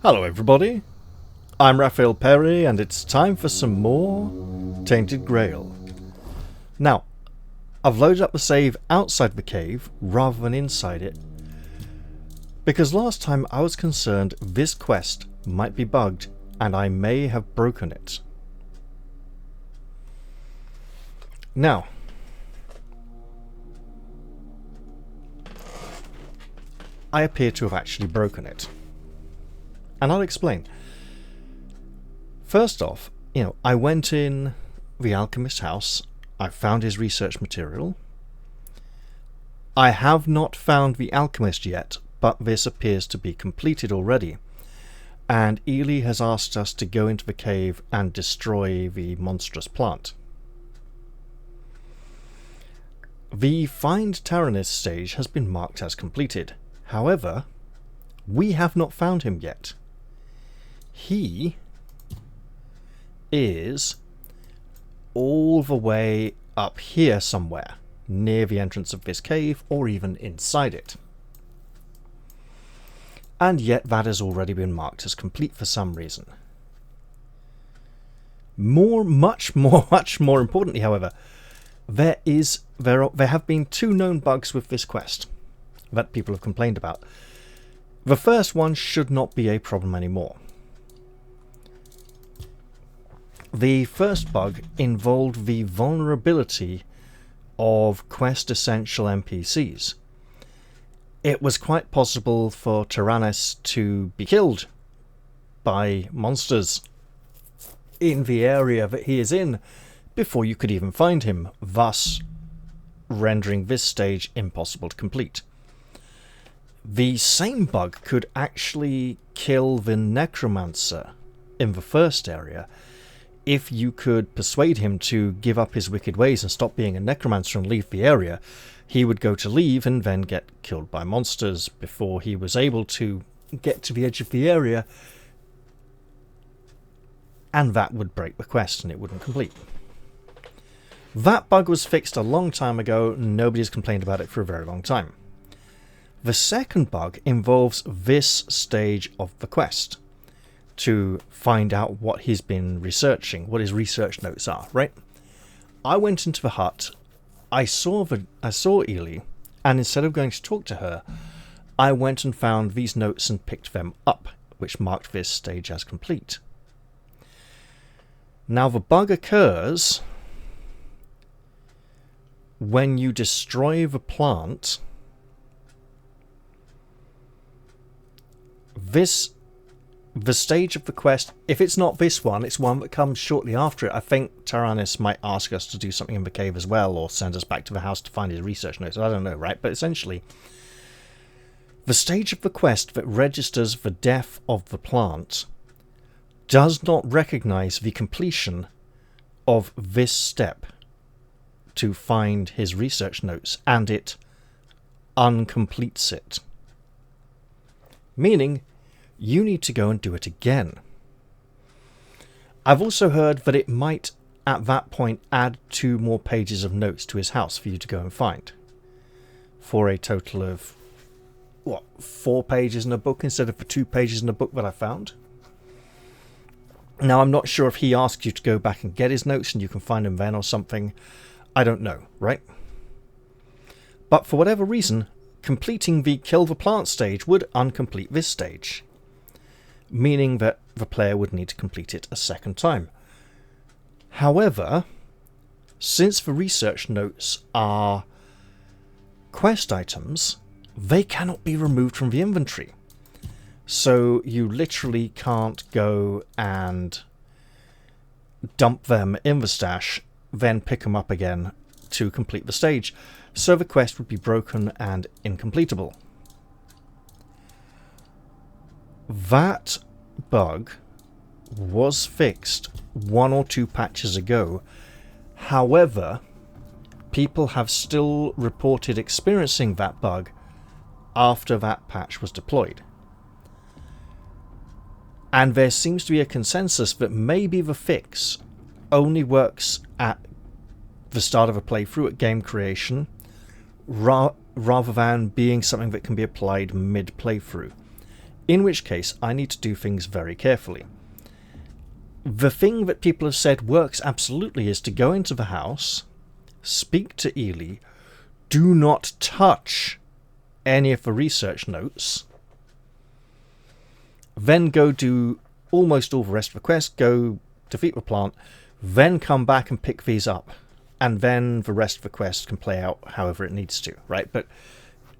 Hello everybody, I'm Raphael Perry and it's time for some more Tainted Grail. Now, I've loaded up the save outside the cave rather than inside it, because last time I was concerned this quest might be bugged and I may have broken it. Now, I appear to have actually broken it. And I'll explain. First off, I went in the alchemist's house. I found his research material. I have not found the alchemist yet, but this appears to be completed already. And Ely has asked us to go into the cave and destroy the monstrous plant. The Find Taranis stage has been marked as completed. However, we have not found him yet. He is all the way up here somewhere, near the entrance of this cave, or even inside it. And yet that has already been marked as complete for some reason. Much more importantly, however, there have been two known bugs with this quest that people have complained about. The first one should not be a problem anymore. The first bug involved the vulnerability of quest essential NPCs. It was quite possible for Taranis to be killed by monsters in the area that he is in before you could even find him, thus rendering this stage impossible to complete. The same bug could actually kill the necromancer in the first area if you could persuade him to give up his wicked ways and stop being a necromancer and leave the area. He would go to leave and then get killed by monsters before he was able to get to the edge of the area, and that would break the quest and it wouldn't complete. That bug was fixed a long time ago. Nobody's complained about it for a very long time. The second bug involves this stage of the quest, to find out what he's been researching, what his research notes are, right? I went into the hut, I saw Ely, and instead of going to talk to her, I went and found these notes and picked them up, which marked this stage as complete. Now the bug occurs when you destroy the plant. The stage of the quest, if it's not this one, it's one that comes shortly after it. I think Taranis might ask us to do something in the cave as well, or send us back to the house to find his research notes. I don't know, right? But essentially, the stage of the quest that registers the death of the plant does not recognize the completion of this step to find his research notes, and it uncompletes it. Meaning, you need to go and do it again. I've also heard that it might, at that point, add 2 more pages of notes to his house for you to go and find. For a total of, 4 pages in a book instead of the 2 pages in a book that I found. Now, I'm not sure if he asks you to go back and get his notes and you can find them then or something. I don't know, right? But for whatever reason, completing the kill the plant stage would uncomplete this stage, meaning that the player would need to complete it a second time. However, since the research notes are quest items, they cannot be removed from the inventory. So you literally can't go and dump them in the stash, then pick them up again to complete the stage. So the quest would be broken and incompletable. That bug was fixed 1 or 2 patches ago. However, people have still reported experiencing that bug after that patch was deployed. And there seems to be a consensus that maybe the fix only works at the start of a playthrough, at game creation, rather than being something that can be applied mid-playthrough. In which case, I need to do things very carefully. The thing that people have said works absolutely is to go into the house, speak to Ely, do not touch any of the research notes, then go do almost all the rest of the quest, go defeat the plant, then come back and pick these up, and then the rest of the quest can play out however it needs to, right? But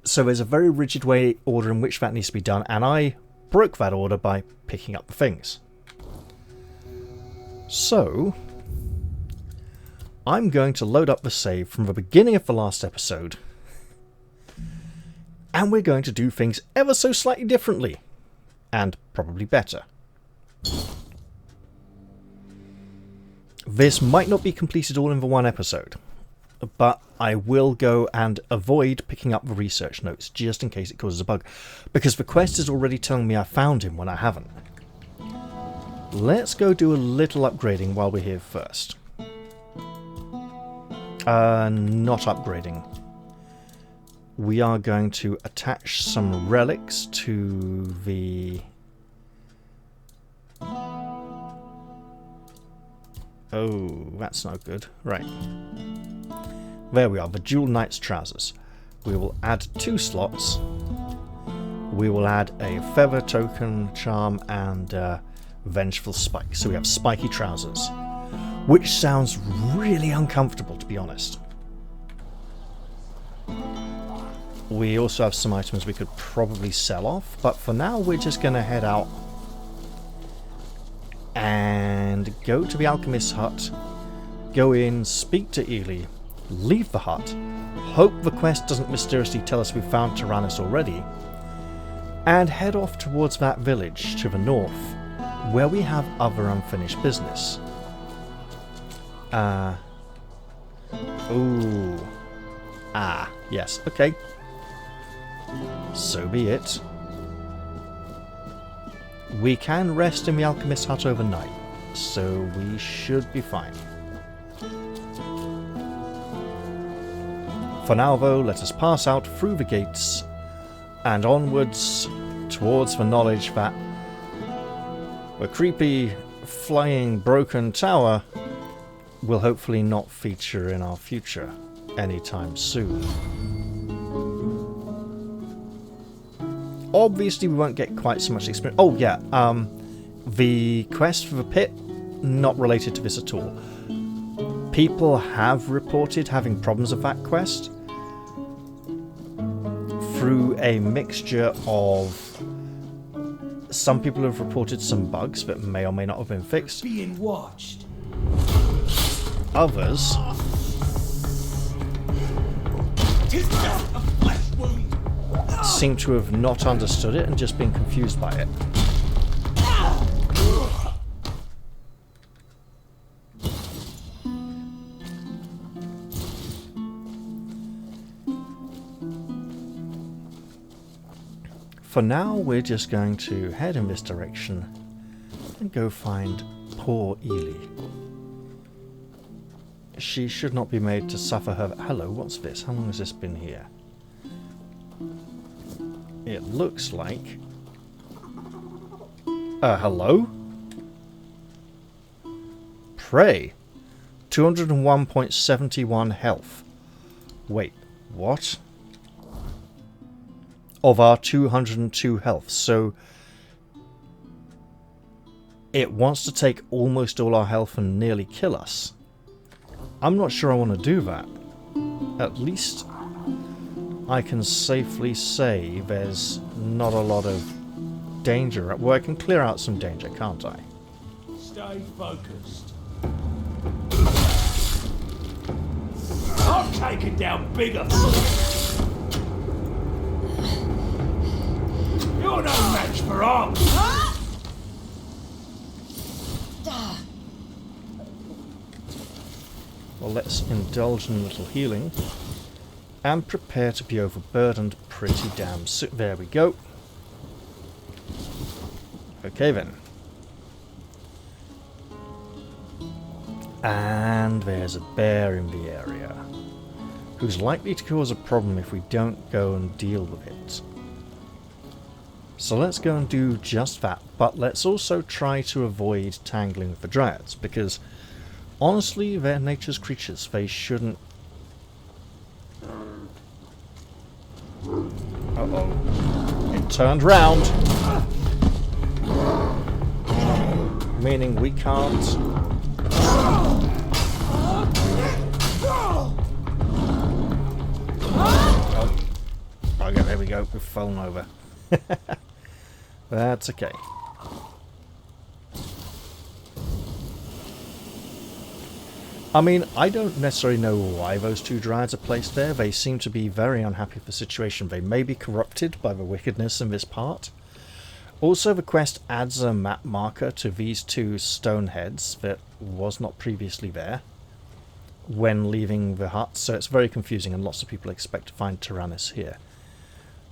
so there's a very rigid order in which that needs to be done, and I broke that order by picking up the things. So I'm going to load up the save from the beginning of the last episode, and we're going to do things ever so slightly differently, and probably better. This might not be completed all in the one episode, but I will go and avoid picking up the research notes just in case it causes a bug, because the quest is already telling me I found him when I haven't. Let's go do a little upgrading while we're here first. Not upgrading. We are going to attach some relics to the... Oh, that's not good. Right. There we are, the Dual Knight's trousers. We will add 2 slots. We will add a feather token, charm, and vengeful spike. So we have spiky trousers, which sounds really uncomfortable, to be honest. We also have some items we could probably sell off, but for now we're just going to head out and go to the alchemist's hut, go in, speak to Ely, leave the hut, hope the quest doesn't mysteriously tell us we found Tyrannus already, and head off towards that village to the north, where we have other unfinished business. Yes, okay. So be it. We can rest in the alchemist's hut overnight, so we should be fine. For now, though, let us pass out through the gates and onwards towards the knowledge that the creepy, flying, broken tower will hopefully not feature in our future anytime soon. Obviously, we won't get quite so much experience. Oh, yeah, the quest for the pit, not related to this at all. People have reported having problems with that quest through a mixture of... Some people have reported some bugs that may or may not have been fixed. Being watched. Others... Tis just a flesh wound. seem to have not understood it and just been confused by it. For now, we're just going to head in this direction and go find poor Ely. She should not be made to suffer her... Hello, what's this? How long has this been here? It looks like... hello? Pray. 201.71 health. Wait, what? Of our 202 health, so... It wants to take almost all our health and nearly kill us. I'm not sure I want to do that. At least... I can safely say there's not a lot of danger. Well, I can clear out some danger, can't I? Stay focused. I'll take it down bigger. You're no match for arms. Well, let's indulge in a little healing. And prepare to be overburdened pretty damn soon. There we go. Okay then. And there's a bear in the area, who's likely to cause a problem if we don't go and deal with it. So let's go and do just that, but let's also try to avoid tangling with the dryads, because honestly, they're nature's creatures. They shouldn't... Uh-oh. It turned round. Meaning we can't... Oh. Okay, there we go. We've fallen over. That's okay. I mean, I don't necessarily know why those two dryads are placed there. They seem to be very unhappy with the situation. They may be corrupted by the wickedness in this part. Also, the quest adds a map marker to these two stone heads that was not previously there when leaving the hut, so it's very confusing and lots of people expect to find Tyrannus here.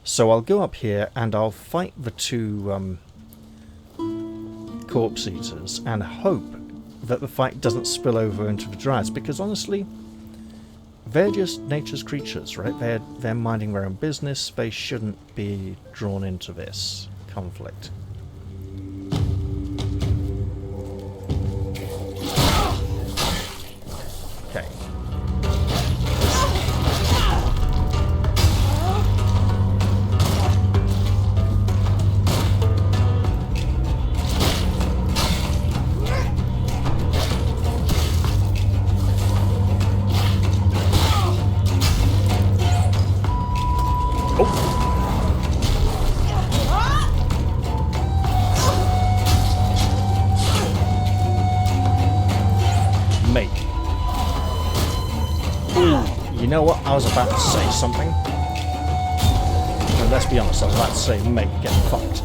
So I'll go up here and I'll fight the two corpse eaters and hope that the fight doesn't spill over into the dryads, because honestly, they're just nature's creatures, right? They're minding their own business. They shouldn't be drawn into this conflict. Okay. You know what? I was about to say something. And let's be honest, I was about to say, mate, get fucked.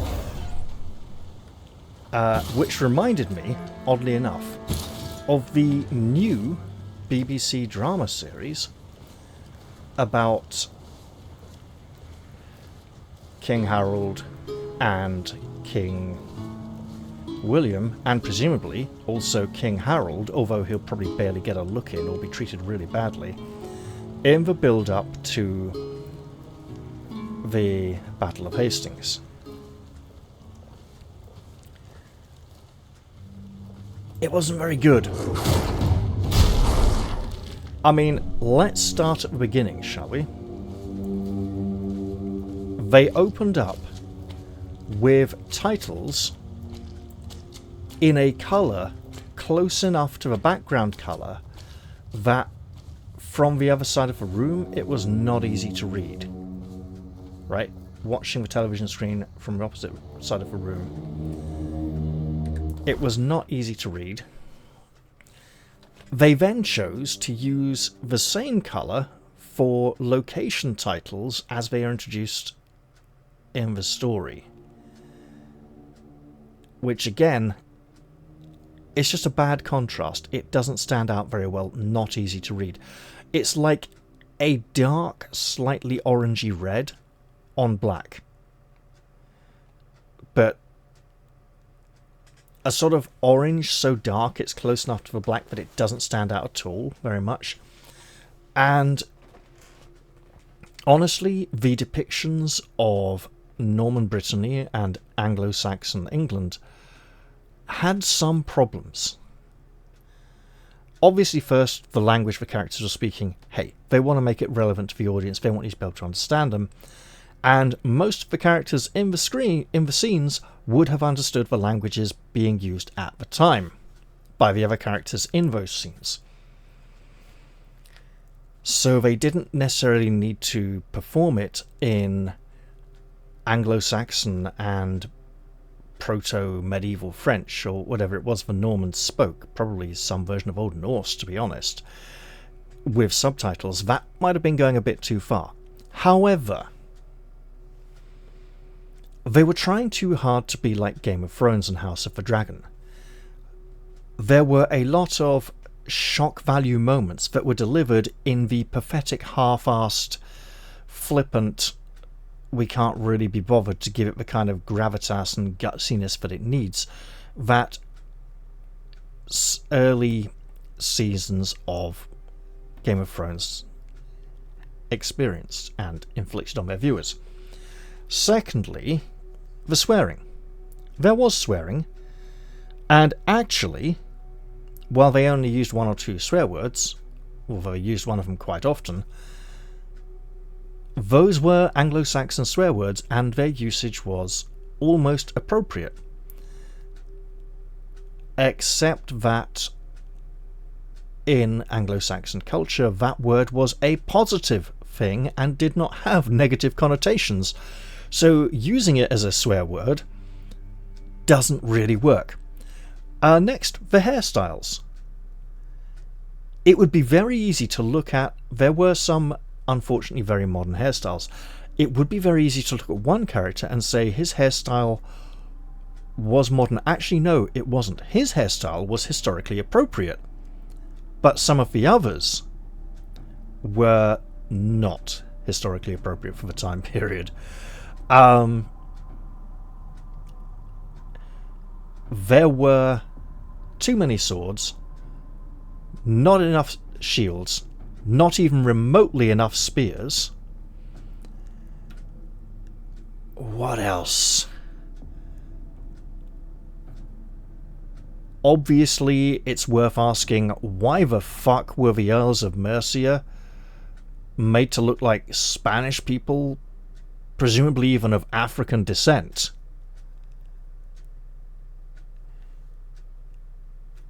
Which reminded me, oddly enough, of the new BBC drama series about King Harold and King William, and presumably also King Harold, although he'll probably barely get a look in or be treated really badly, in the build-up to the Battle of Hastings. It wasn't very good. I mean, let's start at the beginning, shall we? They opened up with titles in a colour close enough to the background colour that from the other side of the room it was not easy to read. Right? Watching the television screen from the opposite side of the room, it was not easy to read. They then chose to use the same colour for location titles as they are introduced in the story. Which again, it's just a bad contrast. It doesn't stand out very well, not easy to read. It's like a dark, slightly orangey red on black. But a sort of orange so dark it's close enough to the black that it doesn't stand out at all very much. And honestly, the depictions of Norman Brittany and Anglo-Saxon England had some problems. Obviously, first, the language the characters are speaking, hey, they want to make it relevant to the audience, they want you to be able to understand them, and most of the characters in the scenes would have understood the languages being used at the time by the other characters in those scenes. So they didn't necessarily need to perform it in Anglo-Saxon and proto-medieval French, or whatever it was the Normans spoke, probably some version of Old Norse, to be honest, with subtitles. That might have been going a bit too far. However, they were trying too hard to be like Game of Thrones and House of the Dragon. There were a lot of shock value moments that were delivered in the pathetic, half-assed, flippant, we can't really be bothered to give it the kind of gravitas and gutsiness that it needs that early seasons of Game of Thrones experienced and inflicted on their viewers. Secondly, the swearing. There was swearing, and actually, while they only used one or two swear words, although they used one of them quite often, those were Anglo-Saxon swear words, and their usage was almost appropriate. Except that in Anglo-Saxon culture, that word was a positive thing and did not have negative connotations. So using it as a swear word doesn't really work. Next, the hairstyles. It would be very easy to look at. There were some, unfortunately, very modern hairstyles. It would be very easy to look at one character and say his hairstyle was modern. Actually, no, it wasn't. His hairstyle was historically appropriate. But some of the others were not historically appropriate for the time period. There were too many swords, not enough shields, not even remotely enough spears. What else? Obviously, it's worth asking, why the fuck were the Earls of Mercia made to look like Spanish people, presumably even of African descent?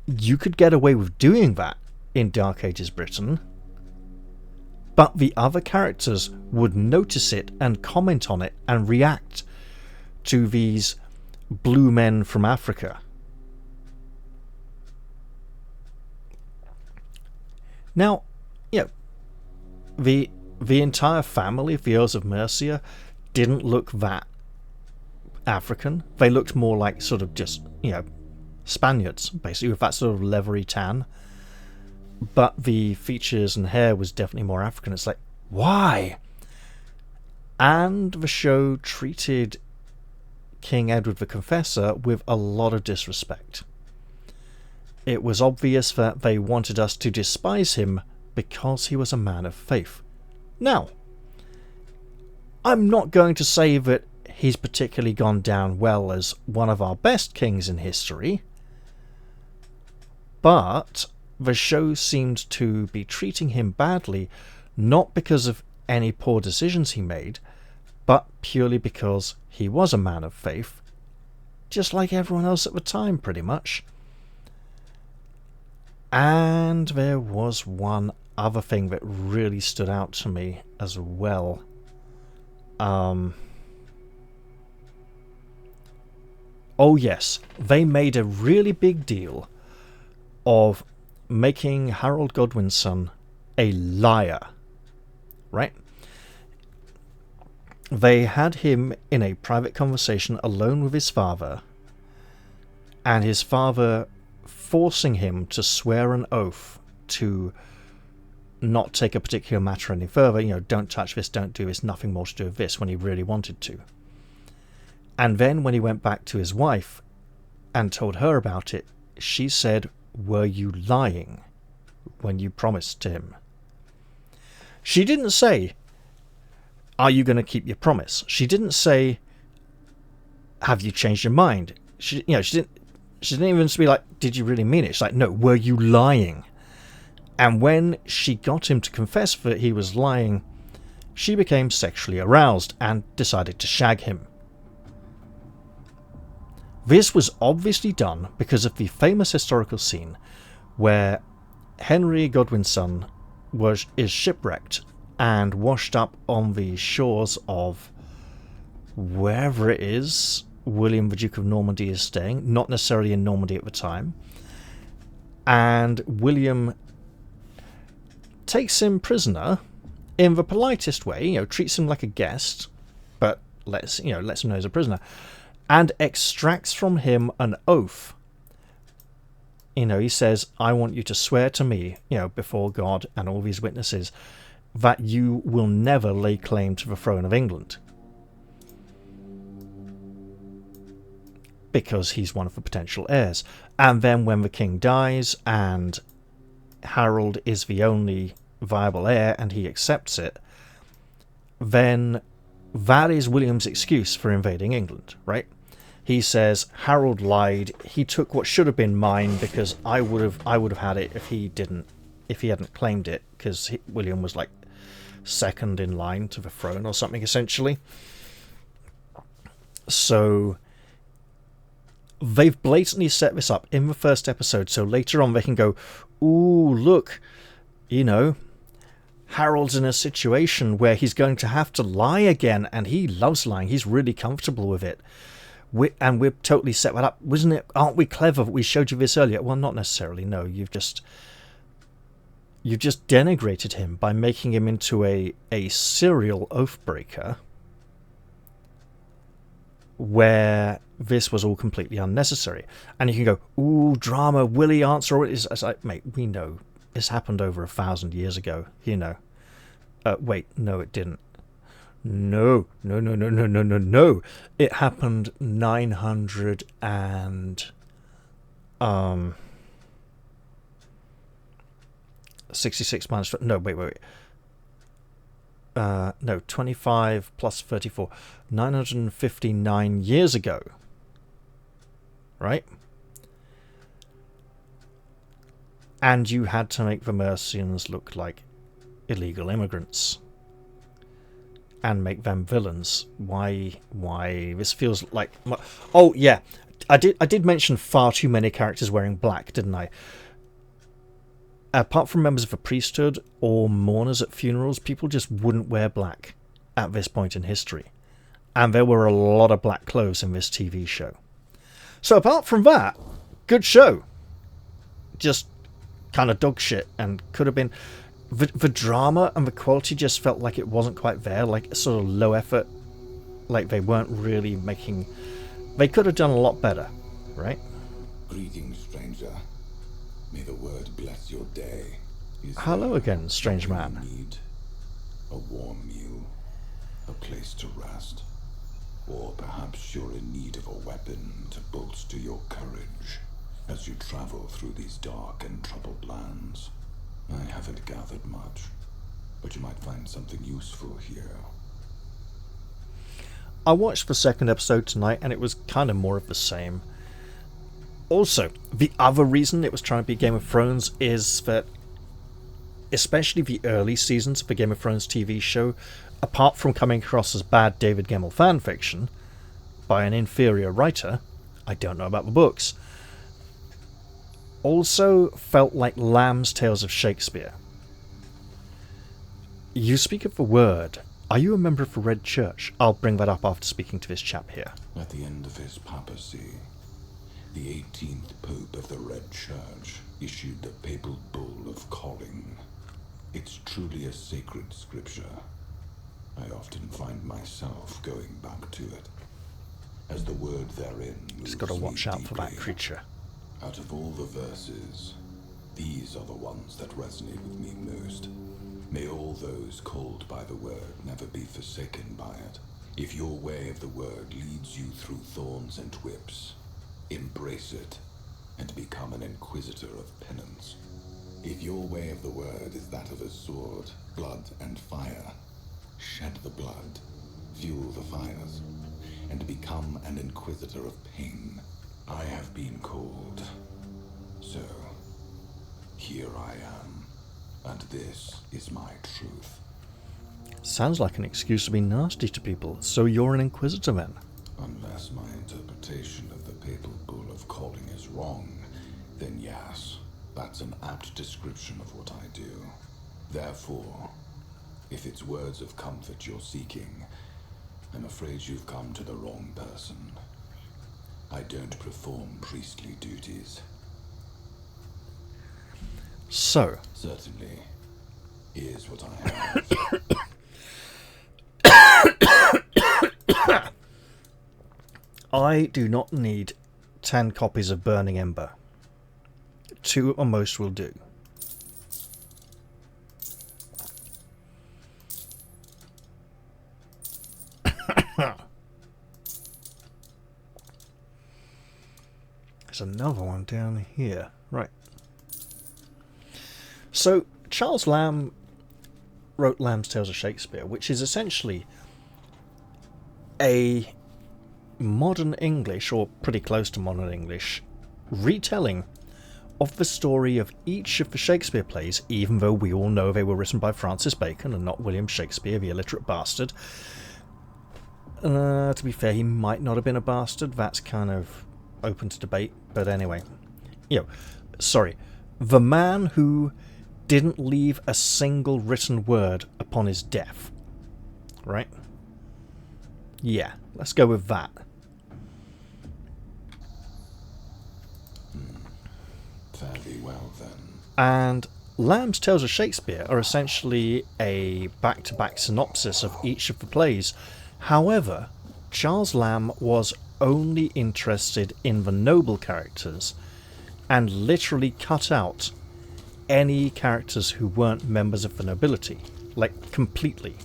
You could get away with doing that in Dark Ages Britain, but the other characters would notice it and comment on it and react to these blue men from Africa. Now, the entire family of the Earls of Mercia didn't look that African. They looked more like sort of just, Spaniards, basically, with that sort of leathery tan. But the features and hair was definitely more African. It's like, why? And the show treated King Edward the Confessor with a lot of disrespect. It was obvious that they wanted us to despise him because he was a man of faith. Now, I'm not going to say that he's particularly gone down well as one of our best kings in history, but the show seemed to be treating him badly, not because of any poor decisions he made, but purely because he was a man of faith, just like everyone else at the time, pretty much. And there was one other thing that really stood out to me as well. Oh yes, they made a really big deal of making Harold Godwin's son a liar, right? They had him in a private conversation alone with his father, and his father forcing him to swear an oath to not take a particular matter any further, don't touch this, don't do this, nothing more to do with this, when he really wanted to. And then when he went back to his wife and told her about it, she said, "Were you lying when you promised to him?" She didn't say, "Are you going to keep your promise?" She didn't say, "Have you changed your mind?" She didn't even be like, "Did you really mean it?" She's like, "No, were you lying?" And when she got him to confess that he was lying, she became sexually aroused and decided to shag him. This was obviously done because of the famous historical scene where Henry Godwin's son is shipwrecked and washed up on the shores of wherever it is William the Duke of Normandy is staying, not necessarily in Normandy at the time, and William takes him prisoner in the politest way, treats him like a guest, but lets him know he's a prisoner, and extracts from him an oath. He says, "I want you to swear to me, before God and all these witnesses, that you will never lay claim to the throne of England." Because he's one of the potential heirs. And then when the king dies and Harold is the only viable heir and he accepts it, then that is William's excuse for invading England, right? He says Harold lied. He took what should have been mine because I would have had it if he hadn't claimed it, because William was like second in line to the throne or something, essentially. So they've blatantly set this up in the first episode, so later on they can go, ooh, look, Harold's in a situation where he's going to have to lie again, and he loves lying. He's really comfortable with it. We've totally set that up. Aren't we clever? We showed you this earlier. Well, not necessarily, no. You've just denigrated him by making him into a serial oathbreaker, where this was all completely unnecessary. And you can go, ooh, drama, Willie answer. It's like, mate, we know this happened over 1,000 years ago, wait, no, it didn't. No. It happened 66 months. No, wait. No, 25 plus 34. 959 years ago. Right? And you had to make the Mercians look like illegal immigrants and make them villains. Why this feels like... Oh yeah, I did mention far too many characters wearing black, didn't I? Apart from members of the priesthood or mourners at funerals, people just wouldn't wear black at this point in history, and there were a lot of black clothes in this TV show. So apart from that, good show. Just kind of dog shit, and could have been... The drama and the quality just felt like it wasn't quite there, like sort of low effort, like they weren't really making... They could have done a lot better, right? Greetings, stranger. May the word bless your day. Hello again, strange man. Need a warm meal, a place to rest, or perhaps you're in need of a weapon to bolster your courage as you travel through these dark and troubled lands. I haven't gathered much, but you might find something useful here. I watched the second episode tonight, and it was kind of more of the same. Also, the other reason it was trying to be Game of Thrones is that, especially the early seasons of the Game of Thrones TV show, apart from coming across as bad David Gemmell fanfiction by an inferior writer, I don't know about the books, also felt like Lamb's Tales of Shakespeare. You speak of the word. Are you a member of the Red Church? I'll bring that up after speaking to this chap here. At the end of his papacy, the 18th Pope of the Red Church issued the papal bull of calling. It's truly a sacred scripture. I often find myself going back to it, as the word therein moves. Just gotta watch out for that creature. Out of all the verses, these are the ones that resonate with me most. May all those called by the word never be forsaken by it. If your way of the word leads you through thorns and whips, embrace it and become an inquisitor of penance. If your way of the word is that of a sword, blood, and fire, shed the blood, fuel the fires, and become an inquisitor of pain. I have been called, so here I am, and this is my truth. Sounds like an excuse to be nasty to people. So you're an inquisitor then? Unless my interpretation of the papal bull of calling is wrong, then yes, that's an apt description of what I do. Therefore, if it's words of comfort you're seeking, I'm afraid you've come to the wrong person. I don't perform priestly duties. So, certainly, here's what I have. I do not need 10 copies of Burning Ember. 2 or most will do. There's another one down here. Right. So, Charles Lamb wrote Lamb's Tales of Shakespeare, which is essentially a modern English, or pretty close to modern English, retelling of the story of each of the Shakespeare plays, even though we all know they were written by Francis Bacon and not William Shakespeare, the illiterate bastard. To be fair, he might not have been a bastard. That's kind of open to debate. But anyway, sorry. The man who didn't leave a single written word upon his death. Right? Yeah, let's go with that. Fairly well, then. And Lamb's Tales of Shakespeare are essentially a back-to-back synopsis of each of the plays. However, Charles Lamb was only interested in the noble characters and literally cut out any characters who weren't members of the nobility. Like, completely.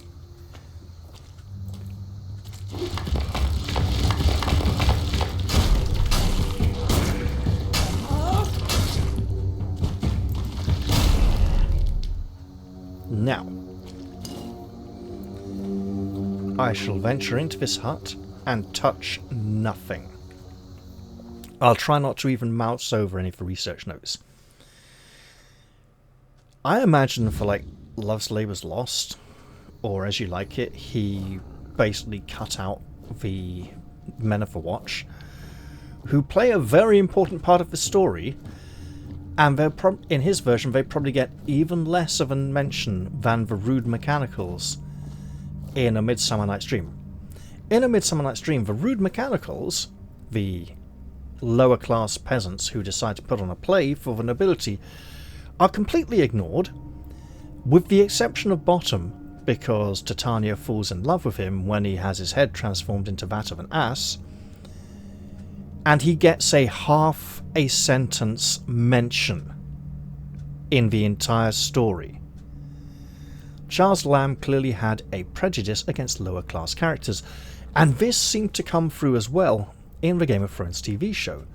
Now, I shall venture into this hut and touch nothing. I'll try not to even mouse over any of the research notes. I imagine for, like, Love's Labour's Lost, or As You Like It, he basically cut out the Men of the Watch, who play a very important part of the story, and in his version they probably get even less of a mention than the rude mechanicals in A Midsummer Night's Dream. In A Midsummer Night's Dream, the rude mechanicals, the lower class peasants who decide to put on a play for the nobility, are completely ignored, with the exception of Bottom, because Titania falls in love with him when he has his head transformed into that of an ass, and he gets a half a sentence mention in the entire story. Charles Lamb clearly had a prejudice against lower class characters, and this seemed to come through as well in the Game of Thrones TV show,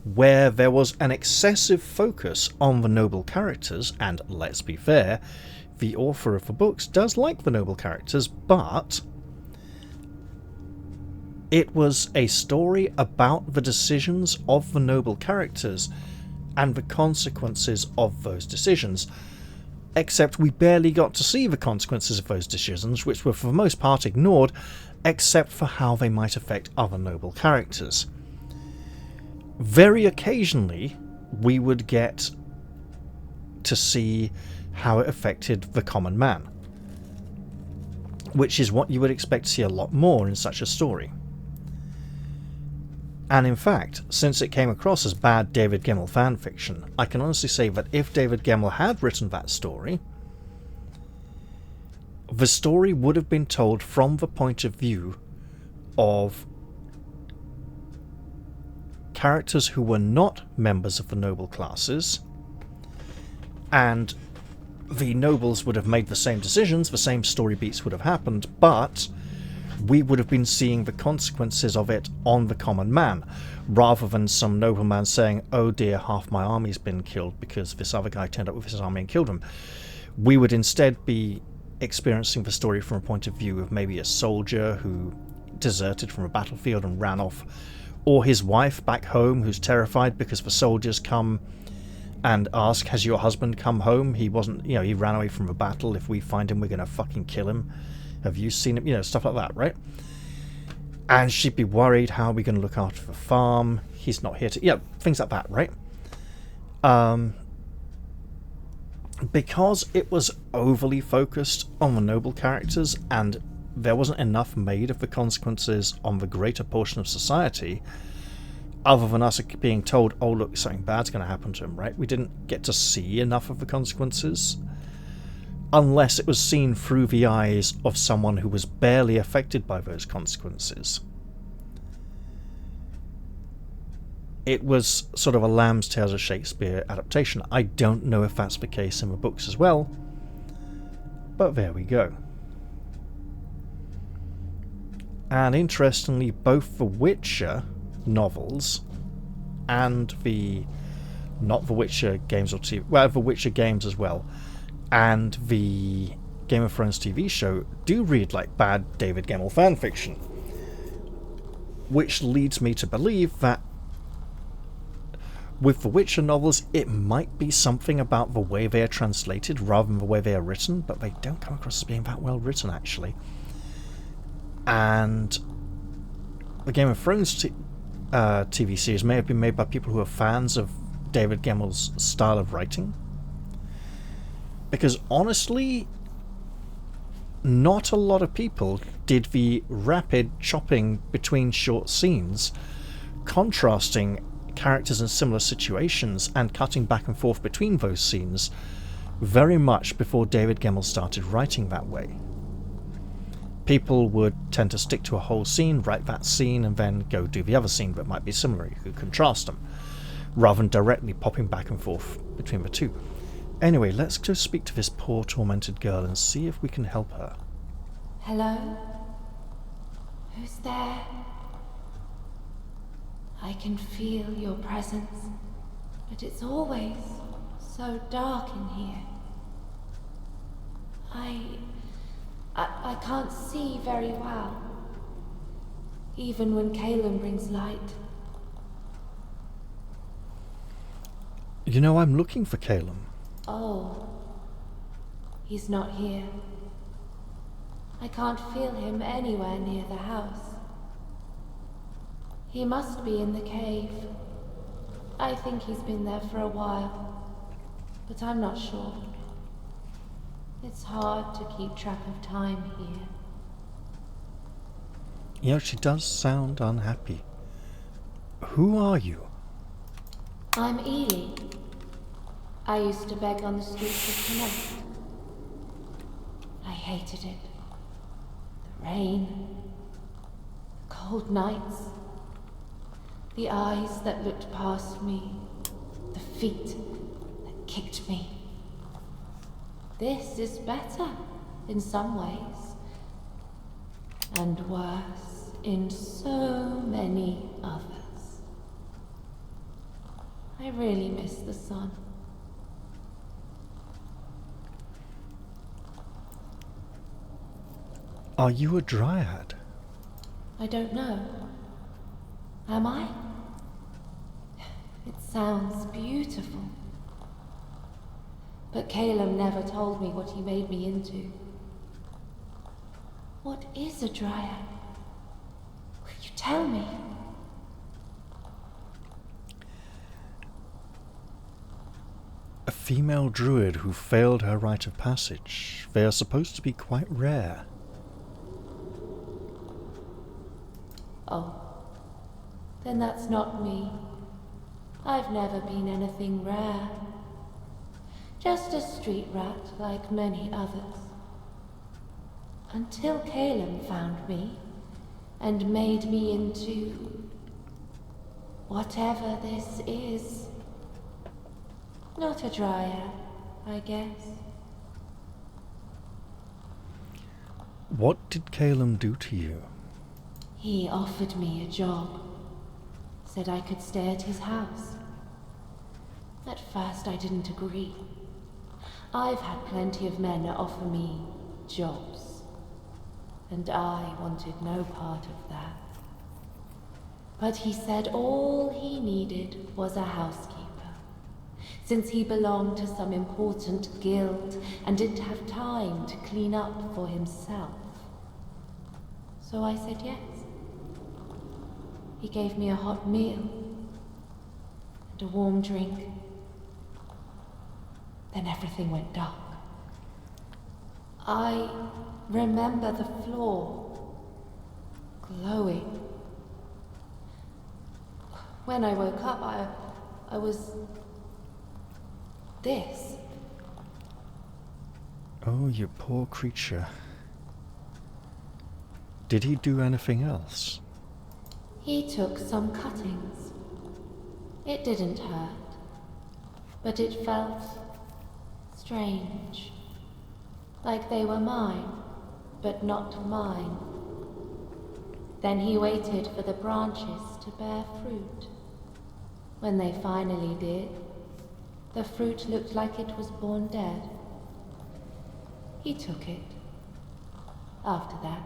where there was an excessive focus on the noble characters, and let's be fair, the author of the books does like the noble characters, but it was a story about the decisions of the noble characters and the consequences of those decisions, except we barely got to see the consequences of those decisions, which were for the most part ignored, except for how they might affect other noble characters. Very occasionally, we would get to see how it affected the common man, which is what you would expect to see a lot more in such a story. And in fact, since it came across as bad David Gemmell fanfiction, I can honestly say that if David Gemmell had written that story, the story would have been told from the point of view of characters who were not members of the noble classes, and the nobles would have made the same decisions, the same story beats would have happened, but we would have been seeing the consequences of it on the common man, rather than some nobleman saying, oh dear, half my army's been killed because this other guy turned up with his army and killed him. We would instead be experiencing the story from a point of view of maybe a soldier who deserted from a battlefield and ran off, or his wife back home who's terrified because the soldiers come and ask, has your husband come home? He wasn't, he ran away from a battle. If we find him, we're going to fucking kill him. Have you seen him? Stuff like that, right? And she'd be worried, how are we going to look after the farm? He's not here to... things like that, right? Because it was overly focused on the noble characters and there wasn't enough made of the consequences on the greater portion of society, other than us being told, oh look, something bad's going to happen to him, right? We didn't get to see enough of the consequences, unless it was seen through the eyes of someone who was barely affected by those consequences. It was sort of a Lamb's Tales of Shakespeare adaptation. I don't know if that's the case in the books as well, but there we go. And interestingly, both the Witcher novels and not the Witcher games or TV, well, the Witcher games as well, and the Game of Thrones TV show do read like bad David Gemmell fanfiction. which leads me to believe that with the Witcher novels, it might be something about the way they are translated rather than the way they are written, but they don't come across as being that well written, actually. And the Game of Thrones TV series may have been made by people who are fans of David Gemmell's style of writing. Because honestly, not a lot of people did the rapid chopping between short scenes, contrasting characters in similar situations and cutting back and forth between those scenes very much before David Gemmell started writing that way. People would tend to stick to a whole scene, write that scene, and then go do the other scene that might be similar. You could contrast them, rather than directly popping back and forth between the two. Anyway, let's go speak to this poor tormented girl and see if we can help her. Hello? Who's there? I can feel your presence, but it's always so dark in here. I can't see very well, even when Calum brings light. You know, I'm looking for Calum. Oh, he's not here. I can't feel him anywhere near the house. He must be in the cave. I think he's been there for a while, but I'm not sure. It's hard to keep track of time here. Yeah, she does sound unhappy. Who are you? I'm Ely. I used to beg on the streets of Connect. I hated it. The rain, the cold nights, the eyes that looked past me, the feet that kicked me. This is better in some ways, and worse in so many others. I really miss the sun. Are you a dryad? I don't know. Am I? It sounds beautiful. But Calum never told me what he made me into. What is a dryad? Will you tell me? A female druid who failed her rite of passage. They are supposed to be quite rare. Oh, then that's not me. I've never been anything rare. Just a street rat like many others. Until Calum found me and made me into whatever this is. Not a dryad, I guess. What did Calum do to you? He offered me a job. Said I could stay at his house. At first I didn't agree. I've had plenty of men offer me jobs, and I wanted no part of that. But he said all he needed was a housekeeper, since he belonged to some important guild and didn't have time to clean up for himself. So I said yes. He gave me a hot meal and a warm drink. Then everything went dark. I remember the floor glowing. When I woke up, I was this. Oh, you poor creature. Did he do anything else? He took some cuttings. It didn't hurt, but it felt strange. Like they were mine, but not mine. Then he waited for the branches to bear fruit. When they finally did, the fruit looked like it was born dead. He took it. After that,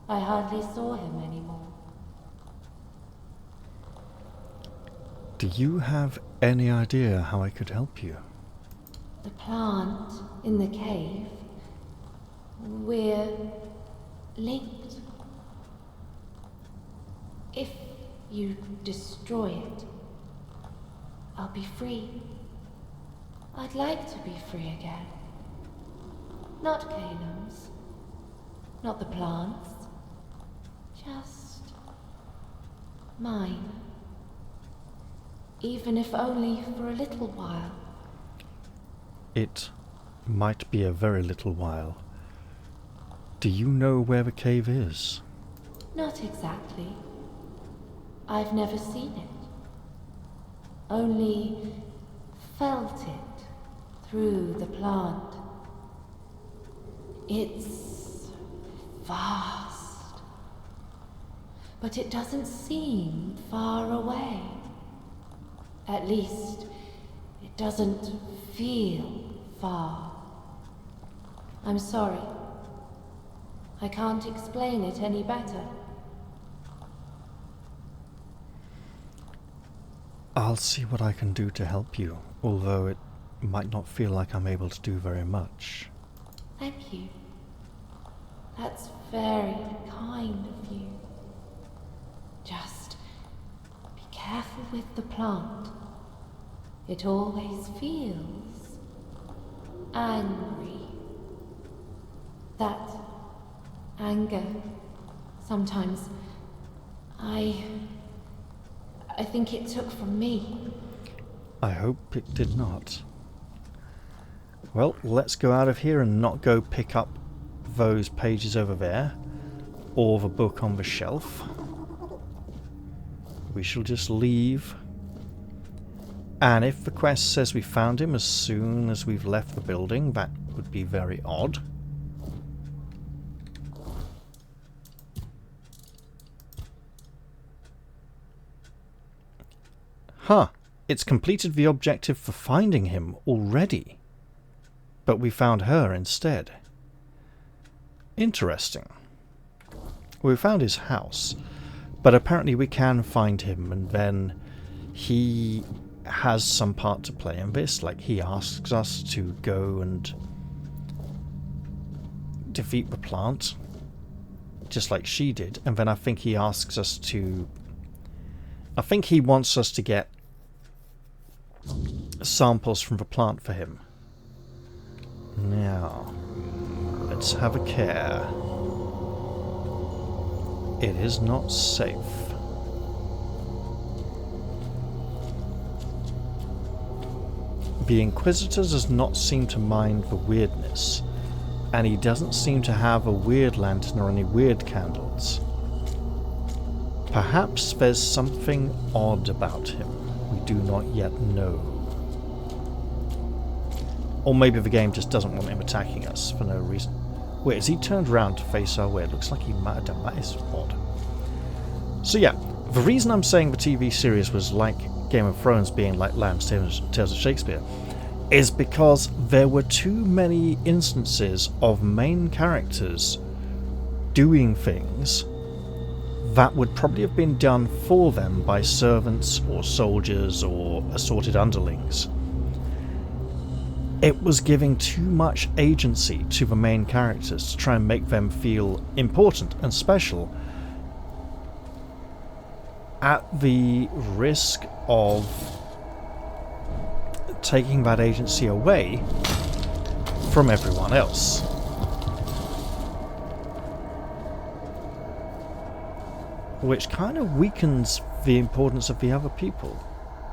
I hardly saw him anymore. Do you have any idea how I could help you? The plant in the cave. We're linked. If you destroy it, I'll be free. I'd like to be free again. Not Caleb's. Not the plants. Just mine. Even if only for a little while. It might be a very little while. Do you know where the cave is? Not exactly. I've never seen it. Only felt it through the plant. It's vast. But it doesn't seem far away. At least, it doesn't feel far. I'm sorry. I can't explain it any better. I'll see what I can do to help you, although it might not feel like I'm able to do very much. Thank you. That's very kind of you. Just be careful with the plant. It always feels angry. That anger, sometimes, I think it took from me. I hope it did not. Well, let's go out of here and not go pick up those pages over there, or the book on the shelf. We shall just leave. And if the quest says we found him as soon as we've left the building, that would be very odd. Huh, it's completed the objective for finding him already. But we found her instead. Interesting. We found his house, but apparently we can find him, and then he has some part to play in this. Like, he asks us to go and defeat the plant, just like she did, and then I think he asks us to... I think he wants us to get samples from the plant for him. Now, let's have a care. It is not safe. The Inquisitor does not seem to mind the weirdness, and he doesn't seem to have a weird lantern or any weird candles. Perhaps there's something odd about him we do not yet know. Or maybe the game just doesn't want him attacking us for no reason. Wait, has he turned around to face our way? It looks like he might have done that. Is odd. So yeah, the reason I'm saying the TV series was like Game of Thrones being like Lamb's Tales of Shakespeare is because there were too many instances of main characters doing things that would probably have been done for them by servants or soldiers or assorted underlings. It was giving too much agency to the main characters to try and make them feel important and special, at the risk of taking that agency away from everyone else. Which kind of weakens the importance of the other people.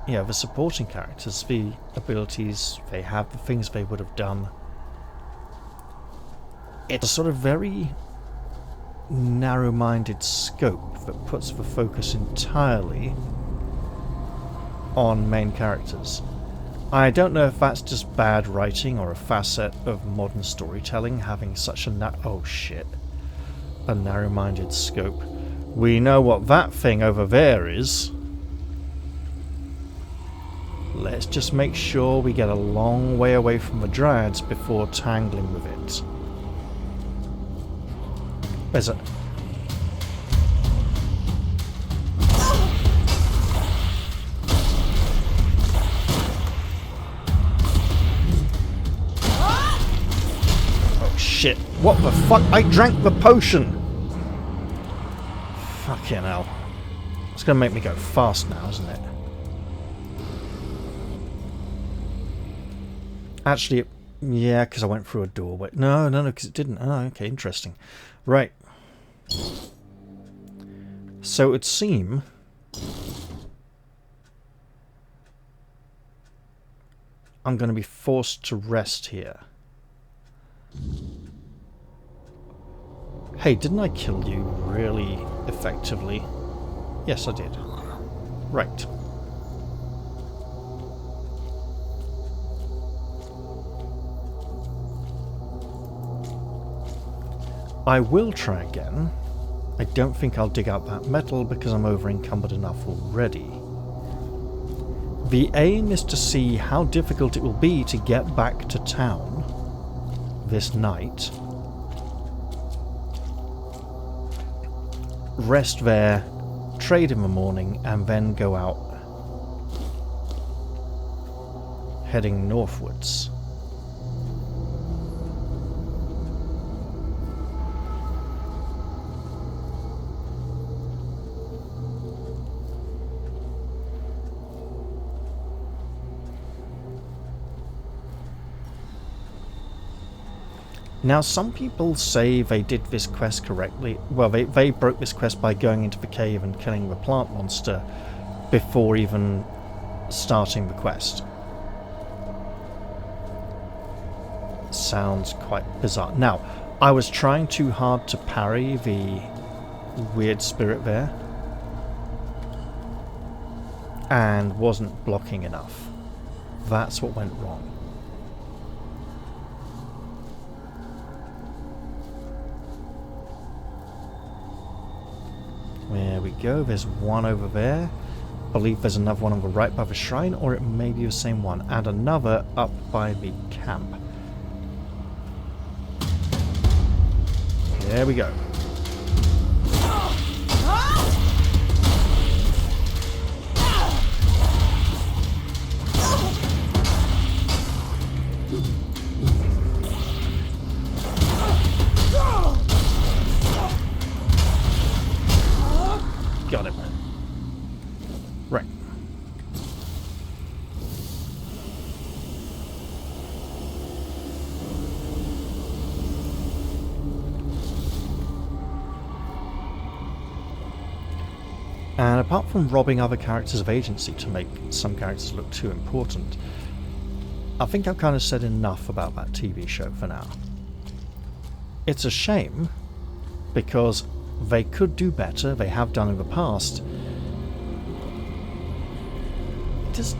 You know, the supporting characters, the abilities they have, the things they would have done. It's a sort of very narrow-minded scope that puts the focus entirely on main characters. I don't know if that's just bad writing or a facet of modern storytelling having such a narrow-minded scope. We know what that thing over there is. Let's just make sure we get a long way away from the Dryads before tangling with it. There's a... shit. What the fuck? I drank the potion! Fucking hell. It's gonna make me go fast now, isn't it? Actually, yeah, because I went through a doorway. No, because it didn't. Oh, okay, interesting. Right. So it would seem... I'm going to be forced to rest here. Hey, didn't I kill you really effectively? Yes, I did. Right. I will try again. I don't think I'll dig out that metal because I'm over encumbered enough already. The aim is to see how difficult it will be to get back to town this night. Rest there, trade in the morning, and then go out heading northwards. Now, some people say they did this quest correctly. Well, they broke this quest by going into the cave and killing the plant monster before even starting the quest. Sounds quite bizarre. Now, I was trying too hard to parry the weird spirit there and wasn't blocking enough. That's what went wrong. There we go, there's one over there. I believe there's another one on the right by the shrine, or it may be the same one. And another up by the camp. There we go. Got him. Right. And apart from robbing other characters of agency to make some characters look too important, I think I've kind of said enough about that TV show for now. It's a shame, because they could do better, they have done in the past. It just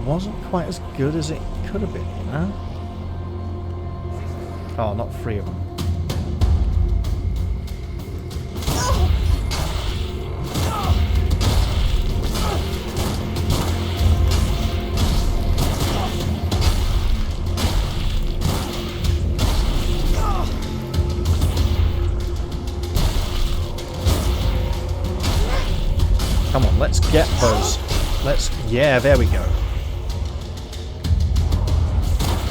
wasn't quite as good as it could have been, you know? Oh, not three of them. Come on, let's get those. Yeah, there we go.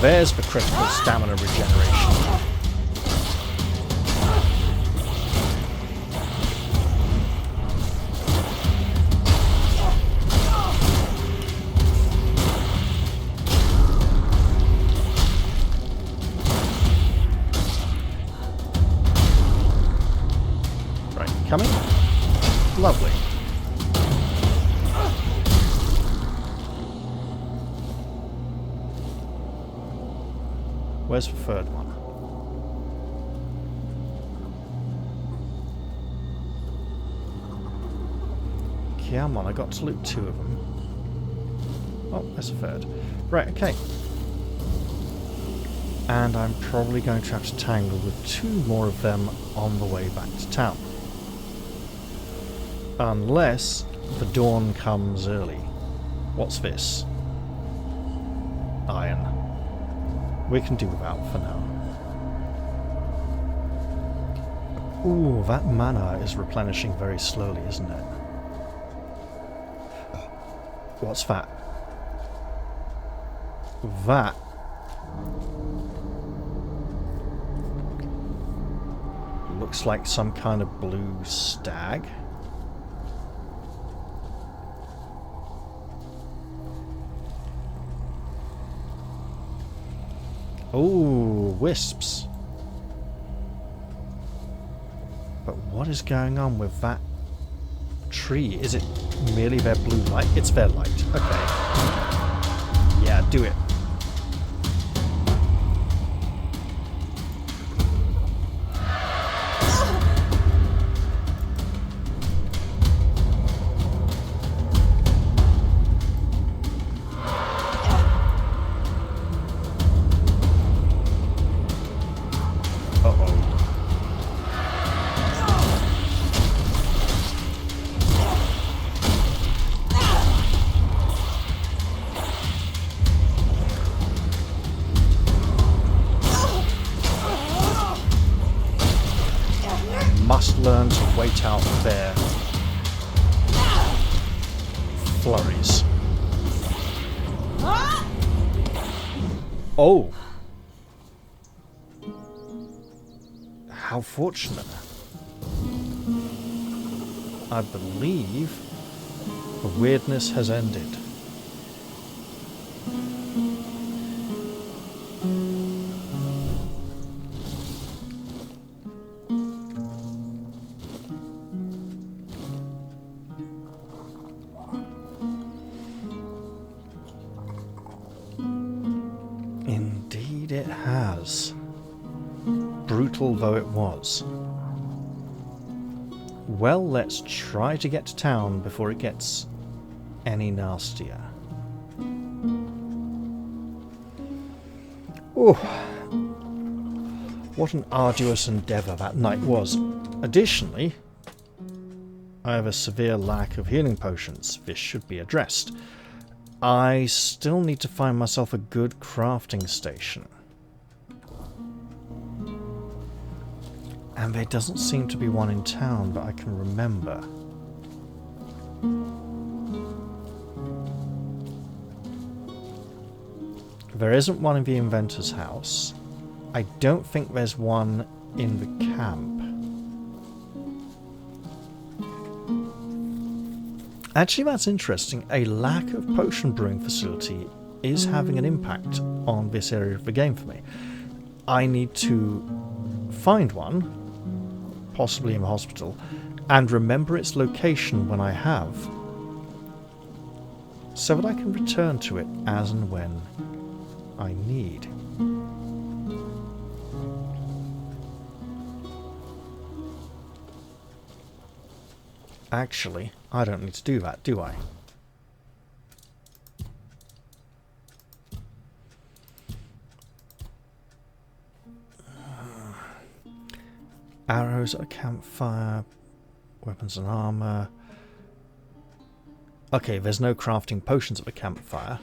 There's the critical stamina regeneration. Right, coming? Lovely. Where's the third one? Come on, I got to loot two of them. Oh, there's a third. Right, okay. And I'm probably going to have to tangle with two more of them on the way back to town. Unless the dawn comes early. What's this? Iron. We can do without for now. Ooh, that mana is replenishing very slowly, isn't it? What's that? That looks like some kind of blue stag. Oh, wisps. But what is going on with that tree? Is it merely their blue light? It's their light. Okay. Yeah, do it. Must learn to wait out their flurries. Oh! How fortunate. I believe the weirdness has ended. Indeed it has. Brutal though it was. Well, let's try to get to town before it gets any nastier. Oh, what an arduous endeavour that night was. Additionally, I have a severe lack of healing potions. This should be addressed. I still need to find myself a good crafting station. And there doesn't seem to be one in town that I can remember. There isn't one in the inventor's house. I don't think there's one in the camp. Actually, that's interesting. A lack of potion brewing facility is having an impact on this area of the game for me. I need to find one, possibly in the hospital, and remember its location when I have, so that I can return to it as and when I need. Actually, I don't need to do that, do I? Arrows at a campfire, weapons and armor. Okay, there's no crafting potions at the campfire,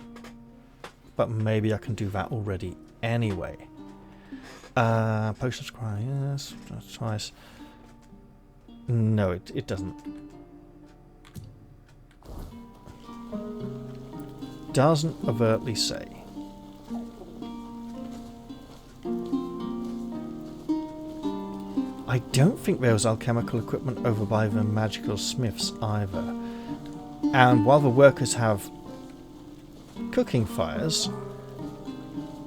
but maybe I can do that already anyway. Potions require, yes, twice. No, it doesn't. Doesn't overtly say. I don't think there was alchemical equipment over by the magical smiths either. And while the workers have cooking fires,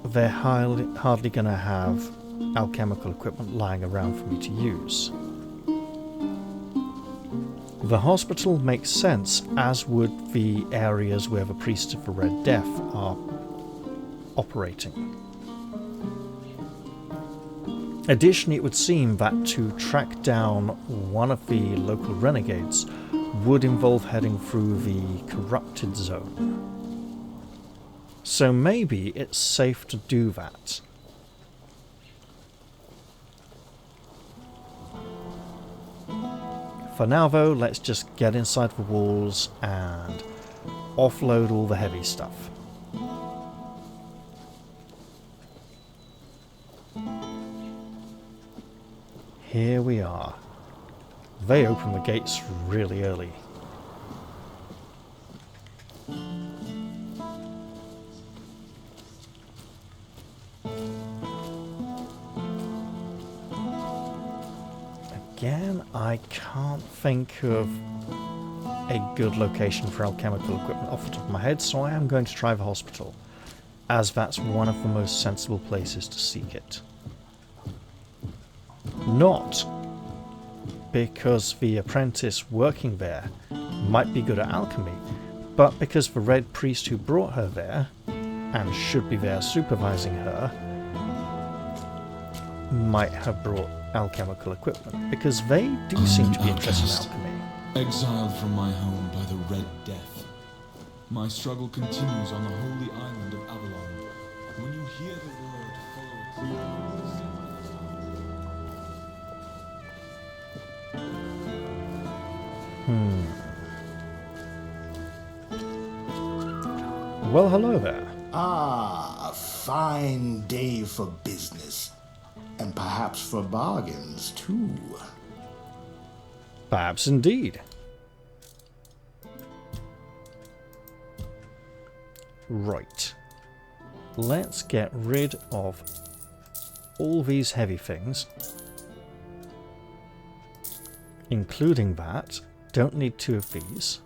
they're hardly going to have alchemical equipment lying around for me to use. The hospital makes sense, as would the areas where the Priests of the Red Death are operating. Additionally, it would seem that to track down one of the local renegades would involve heading through the corrupted zone. So maybe it's safe to do that. For now though, let's just get inside the walls and offload all the heavy stuff. Here we are. They open the gates really early. again, I can't think of a good location for alchemical equipment off the top of my head, so I am going to try the hospital, as that's one of the most sensible places to seek it. Not because the apprentice working there might be good at alchemy, but because the red priest who brought her there, and should be there supervising her, might have brought alchemical equipment, because they do seem to be interested in alchemy. Exiled from my home by the Red Death, my struggle continues on the holy island of Avalon. When you hear the word, follow it. Well, hello there. Ah, a fine day for business. And perhaps for bargains, too. Perhaps indeed. Right. Let's get rid of all these heavy things. Including that. Don't need 2 of these.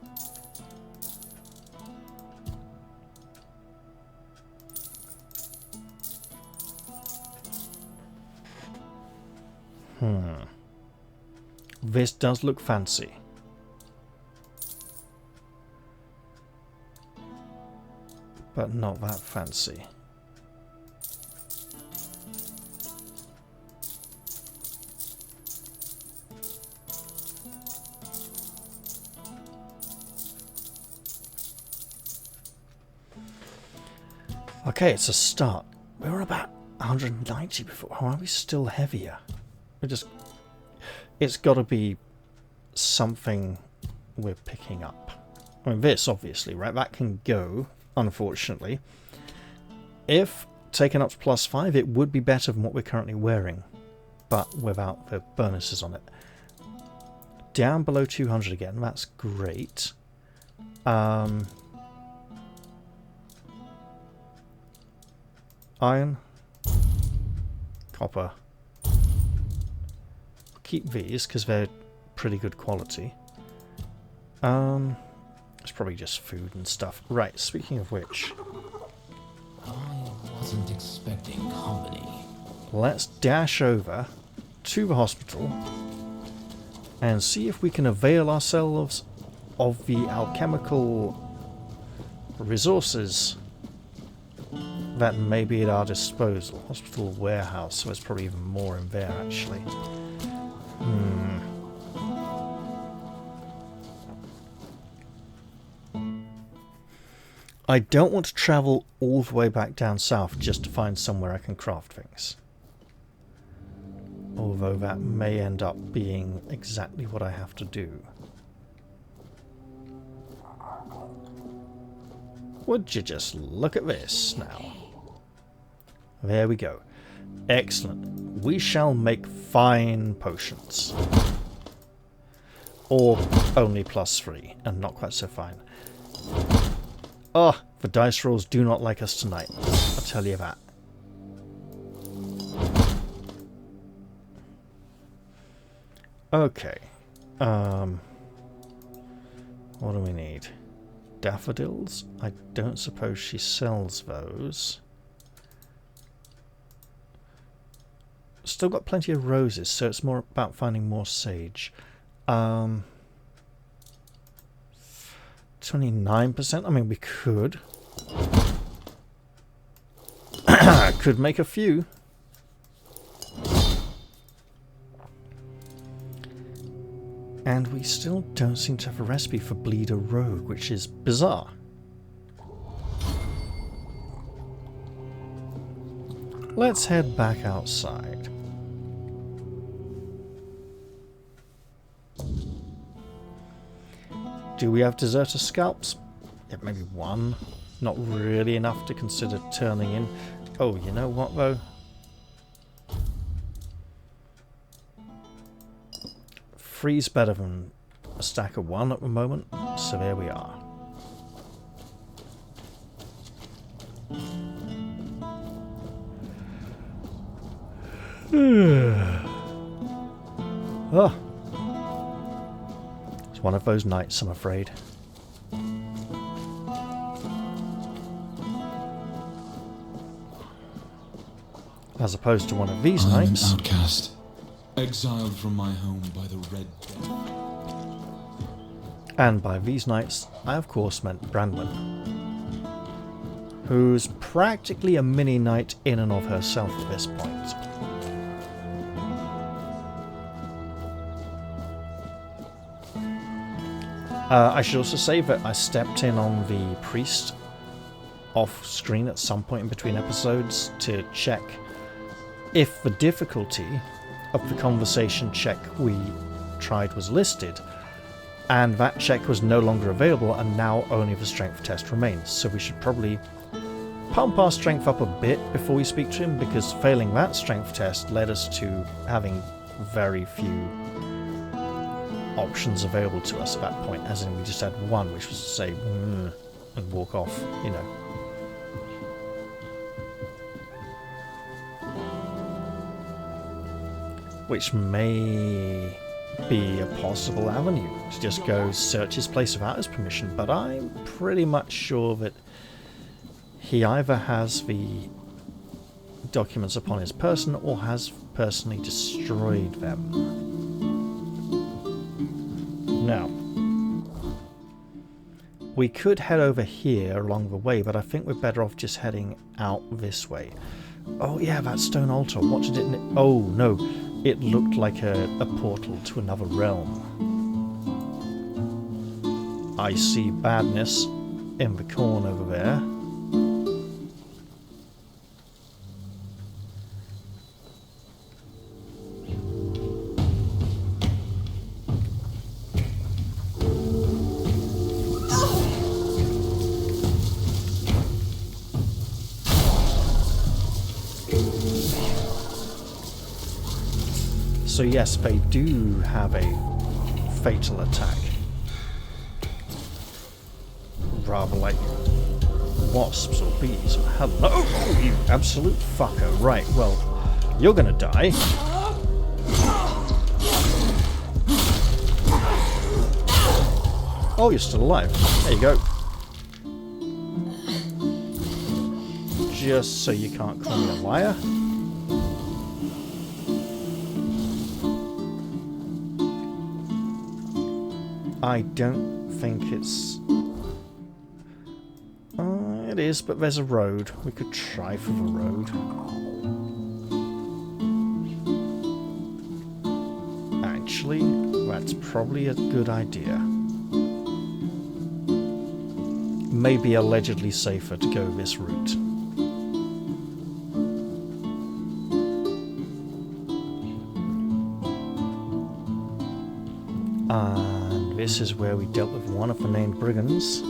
This does look fancy. But not that fancy. Okay, it's a start. We were about 190 before. How are we still heavier? It's got to be something we're picking up. I mean, this, obviously, right? That can go, unfortunately. If taken up to +5, it would be better than what we're currently wearing, but without the bonuses on it. Down below 200 again, that's great. Iron. Copper. Keep these because they're pretty good quality. It's probably just food and stuff. Right, speaking of which, I wasn't expecting company. let's dash over to the hospital and see if we can avail ourselves of the alchemical resources that may be at our disposal. Hospital warehouse, so there's probably even more in there actually. I don't want to travel all the way back down south just to find somewhere I can craft things. Although that may end up being exactly what I have to do. Would you just look at this now? There we go. Excellent. We shall make fine potions. Or only +3, and not quite so fine. Oh, the dice rolls do not like us tonight. I'll tell you that. Okay. What do we need? Daffodils? I don't suppose she sells those. Still got plenty of roses, so it's more about finding more sage. 29%? I mean, we could. Could make a few. And we still don't seem to have a recipe for Bleed a Rogue, which is bizarre. Let's head back outside. Do we have deserter scalps? Yeah, maybe one. Not really enough to consider turning in. Oh, you know what though? Three's better than a stack of 1 at the moment, so there we are. Oh, one of those nights, I'm afraid. As opposed to one of these I am nights. an outcast, exiled from my home by the Red Death. And by these nights, I of course meant Brandlin, who's practically a mini knight in and of herself at this point. I should also say that I stepped in on the priest off screen at some point in between episodes to check if the difficulty of the conversation check we tried was listed, and that check was no longer available, and now only the strength test remains. So we should probably pump our strength up a bit before we speak to him, because failing that strength test led us to having very few options available to us at that point, as in we just had one, which was to say and walk off, you know. Which may be a possible avenue to just go search his place without his permission, but I'm pretty much sure that he either has the documents upon his person or has personally destroyed them. Now, we could head over here along the way, but I think we're better off just heading out this way. Oh yeah, that stone altar, what did it... Oh no, it looked like a portal to another realm. I see badness in the corner over there. So yes, they do have a fatal attack. Rather like wasps or bees. Hello, you absolute fucker. Right, well, you're gonna die. Oh, you're still alive. There you go. Just so you can't call me a liar. I don't think it's... it is, but there's a road. We could try for the road. Actually, that's probably a good idea. Maybe allegedly safer to go this route. This is where we dealt with one of the named brigands.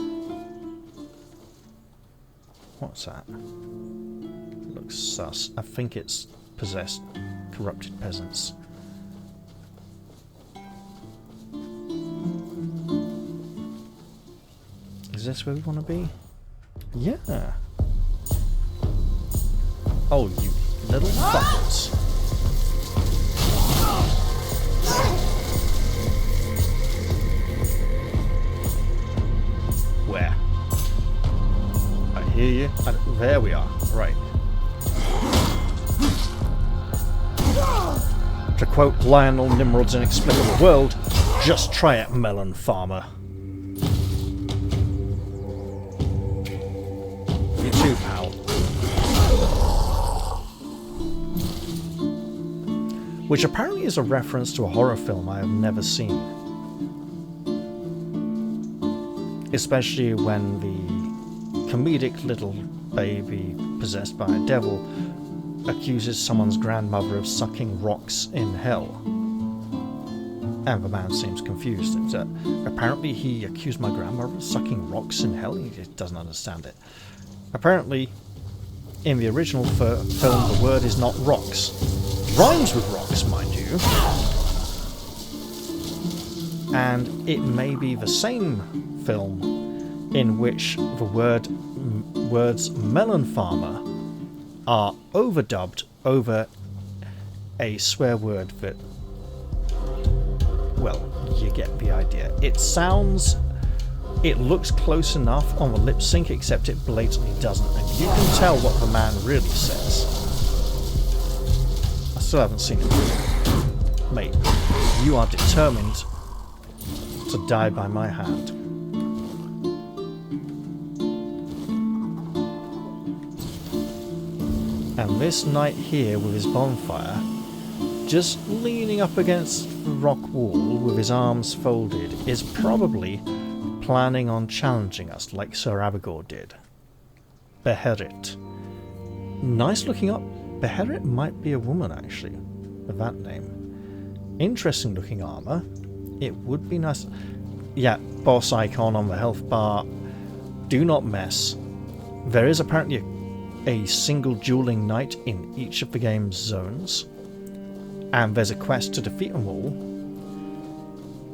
What's that? Looks sus. I think it's possessed, corrupted peasants. Is this where we want to be? Yeah. Oh, you little fuckers. Where? I hear you. There we are. Right. To quote Lionel Nimrod's Inexplicable World, just try it, melon farmer. You too, pal. Which apparently is a reference to a horror film I have never seen. Especially when the comedic little baby possessed by a devil accuses someone's grandmother of sucking rocks in hell. And the man seems confused. Apparently he accused my grandmother of sucking rocks in hell? He doesn't understand it. Apparently, in the original film, the word is not rocks. Rhymes with rocks, mind you. And it may be the same film in which the words melon farmer are overdubbed over a swear word that, well, You get the idea. It sounds... It looks close enough on the lip sync, except it blatantly doesn't. And you can tell what the man really says. I still haven't seen it. Mate, you are determined to die by my hand. And this knight here with his bonfire, just leaning up against the rock wall with his arms folded, is probably planning on challenging us like Sir Abigor did. Beherit. Nice looking up. Beherit might be a woman, actually, with that name. Interesting looking armour. It would be nice. Yeah, boss icon on the health bar. Do not mess. There is apparently a single dueling knight in each of the game's zones. And there's a quest to defeat them all.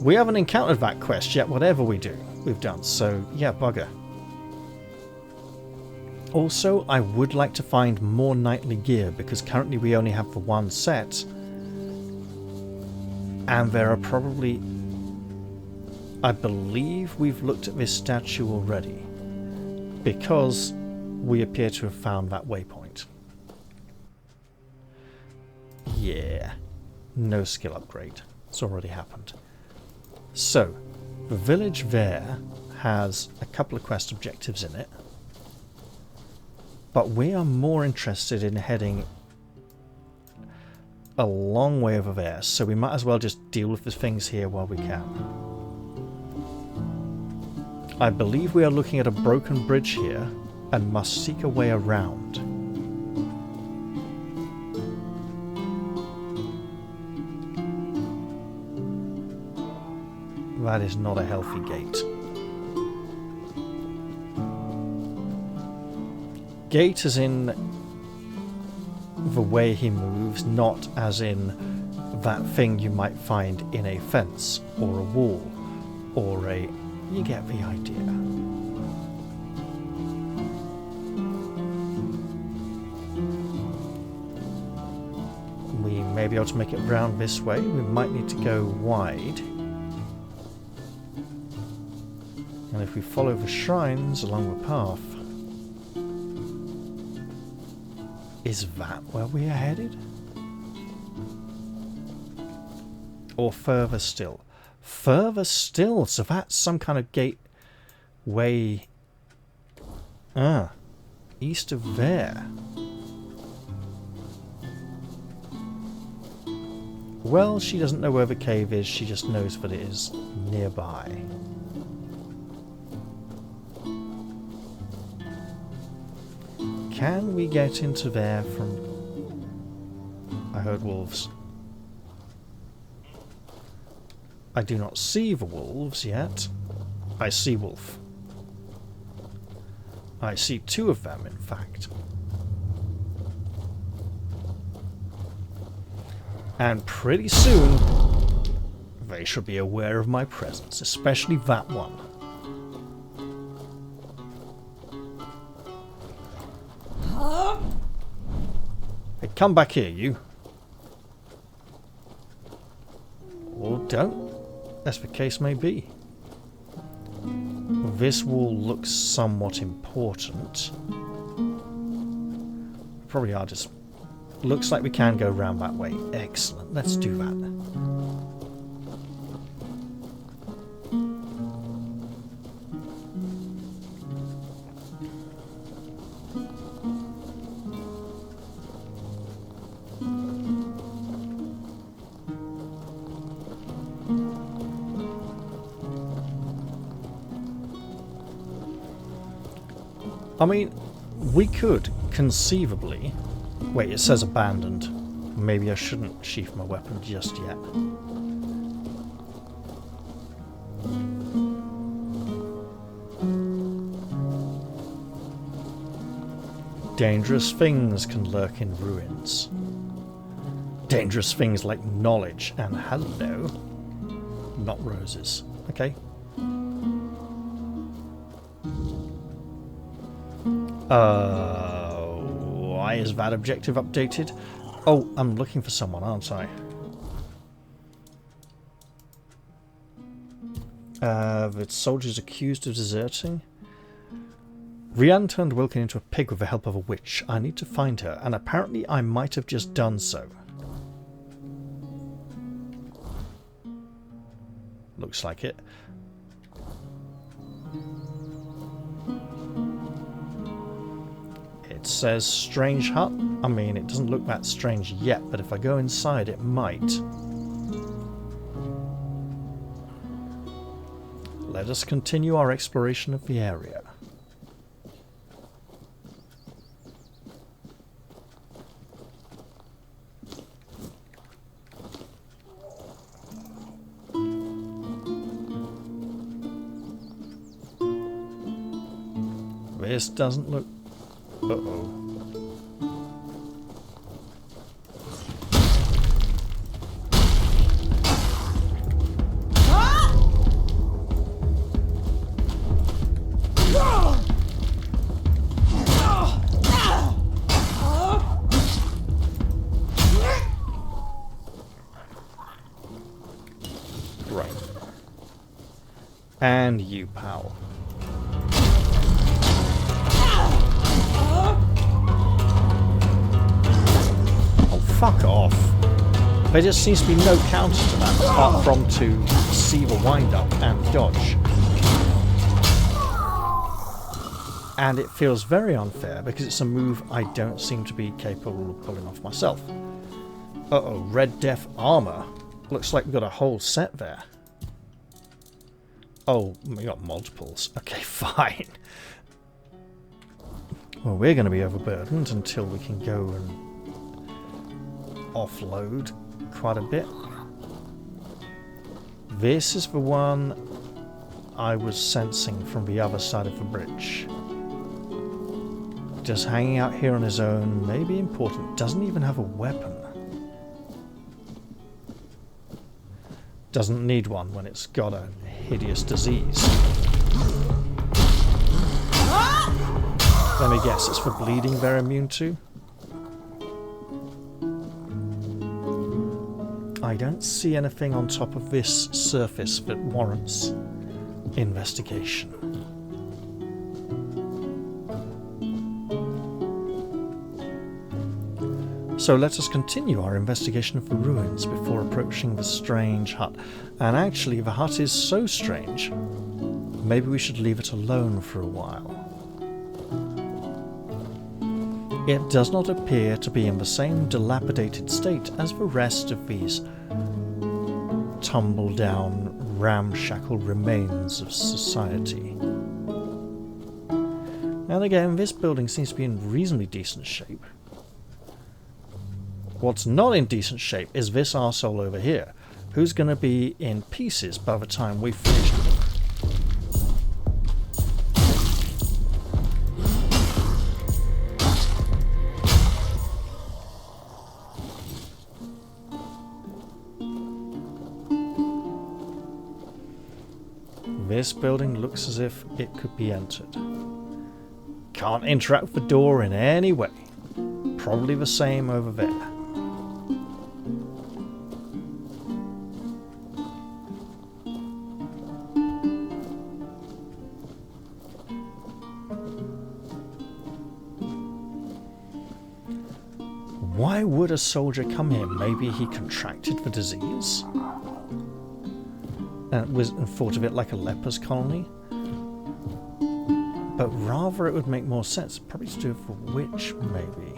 We haven't encountered that quest yet, whatever we do. We've done, so yeah, bugger. Also, I would like to find more knightly gear, because currently we only have the one set, and there are probably... I believe we've looked at this statue already, because we appear to have found that waypoint. Yeah, no skill upgrade. It's already happened. So, the village there has a couple of quest objectives in it, but we are more interested in heading a long way over there, so we might as well just deal with the things here while we can. I believe we are looking at a broken bridge here and must seek a way around. That is not a healthy gate. Gate as in the way he moves, not as in that thing you might find in a fence or a wall or a... You get the idea. We may be able to make it round this way. We might need to go wide. And if we follow the shrines along the path... Is that where we are headed? Or further still? Further still! So that's some kind of gateway... Ah. East of there. Well, she doesn't know where the cave is, she just knows that it is nearby. Can we get into there from... I heard wolves. I do not see the wolves yet. I see wolf. I see two of them, in fact. And pretty soon, they should be aware of my presence, especially that one. Hey, come back here, you. Or don't, as the case may be. This wall looks somewhat important. Probably are just... Looks like we can go round that way. Excellent, let's do that. I mean, we could conceivably... Wait, it says abandoned. Maybe I shouldn't sheath my weapon just yet. Dangerous things can lurk in ruins. Dangerous things like knowledge and hello. Not roses. Okay. Why is that objective updated? Oh, I'm looking for someone, aren't I? The soldiers accused of deserting. Rianne turned Wilkin into a pig with the help of a witch. I need to find her, and apparently I might have just done so. Looks like it. It says strange hut. I mean, it doesn't look that strange yet, but if I go inside, it might. Let us continue our exploration of the area. This doesn't look... Uh-oh. Right. And you, pal. Fuck off. There just seems to be no counter to that apart from to see the wind up and dodge. And it feels very unfair because it's a move I don't seem to be capable of pulling off myself. Uh-oh, Red Death armor. Looks like we've got a whole set there. Oh, we got multiples. Okay, fine. Well, we're going to be overburdened until we can go and offload quite a bit. This is the one I was sensing from the other side of the bridge. Just hanging out here on his own may be important. Doesn't even have a weapon. Doesn't need one when it's got a hideous disease. Let me guess, it's for bleeding they're immune to? I don't see anything on top of this surface that warrants investigation. So let us continue our investigation of the ruins before approaching the strange hut. And actually, the hut is so strange, maybe we should leave it alone for a while. It does not appear to be in the same dilapidated state as the rest of these tumble-down, ramshackle remains of society. And again, this building seems to be in reasonably decent shape. What's not in decent shape is this arsehole over here, who's going to be in pieces by the time we've finished with him. This building looks as if it could be entered. Can't interact with the door in any way. Probably the same over there. Why would a soldier come here? Maybe he contracted the disease? And thought of it like a leper's colony? But rather it would make more sense. Probably to do with a witch, maybe.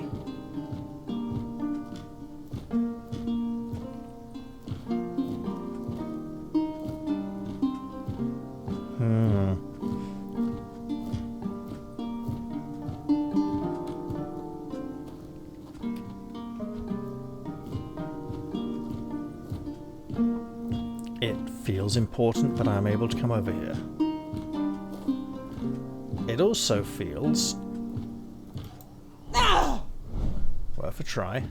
Feels important that I'm able to come over here. It also feels worth a try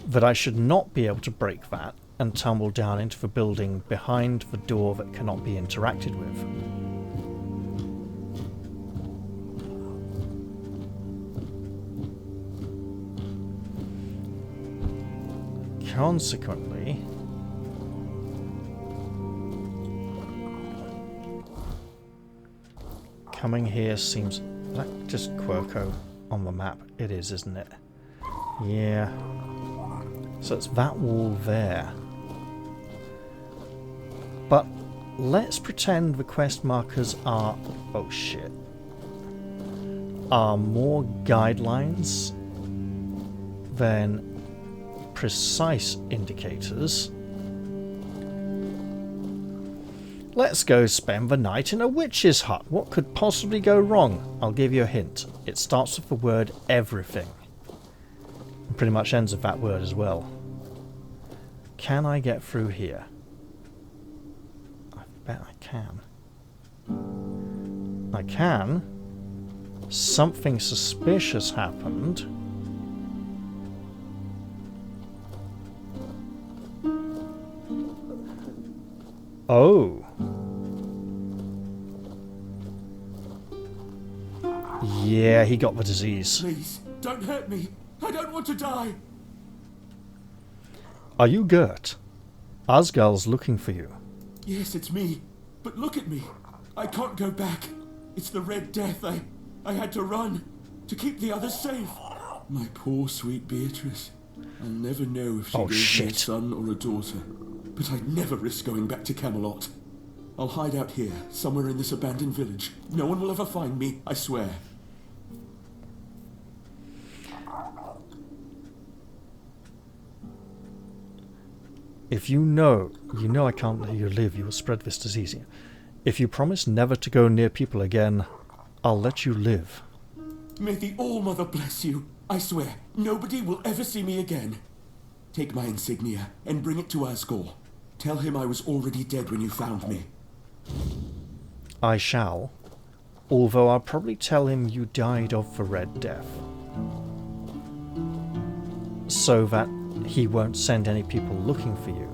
that I should not be able to break that and tumble down into the building behind the door that cannot be interacted with. Consequently, coming here seems... Is that just Quirko on the map? It is, isn't it? Yeah. So it's that wall there. But let's pretend the quest markers are... Oh shit. Are more guidelines than precise indicators. Let's go spend the night in a witch's hut. What could possibly go wrong? I'll give you a hint. It starts with the word everything. And pretty much ends with that word as well. Can I get through here? I bet I can. I can. Something suspicious happened. Oh. Yeah, he got the disease. Please, don't hurt me. I don't want to die. Are you Gert? Asgal's looking for you. Yes, it's me. But look at me. I can't go back. It's the Red Death. I had to run to keep the others safe. My poor sweet Beatrice. I'll never know if she gave me a son or a daughter. But I'd never risk going back to Camelot. I'll hide out here, somewhere in this abandoned village. No one will ever find me, I swear. If you know I can't let you live, you will spread this disease. If you promise never to go near people again, I'll let you live. May the All-Mother bless you. I swear, nobody will ever see me again. Take my insignia and bring it to Asgore. Tell him I was already dead when you found me. I shall, although I'll probably tell him you died of the Red Death. So that he won't send any people looking for you.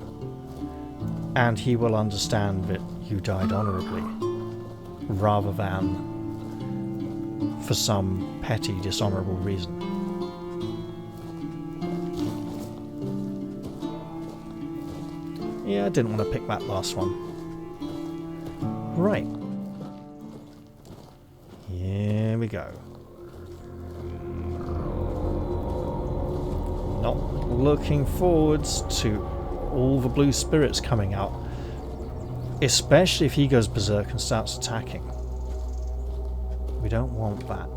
And he will understand that you died honourably, rather than for some petty, dishonourable reason. Yeah, I didn't want to pick that last one. Right. Here we go. Not looking forwards to all the blue spirits coming out. Especially if he goes berserk and starts attacking. We don't want that.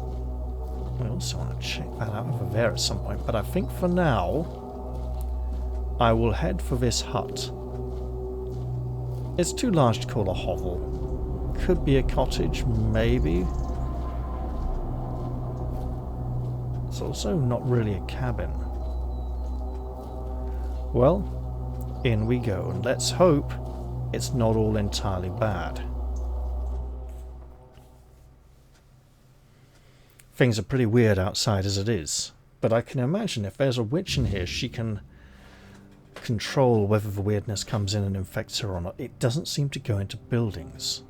We also want to check that out over there at some point. But I think for now, I will head for this hut. It's too large to call a hovel. Could be a cottage, maybe. It's also not really a cabin. Well, in we go, and let's hope it's not all entirely bad. Things are pretty weird outside as it is, but I can imagine if there's a witch in here, she can control whether the weirdness comes in and infects her or not. It doesn't seem to go into buildings.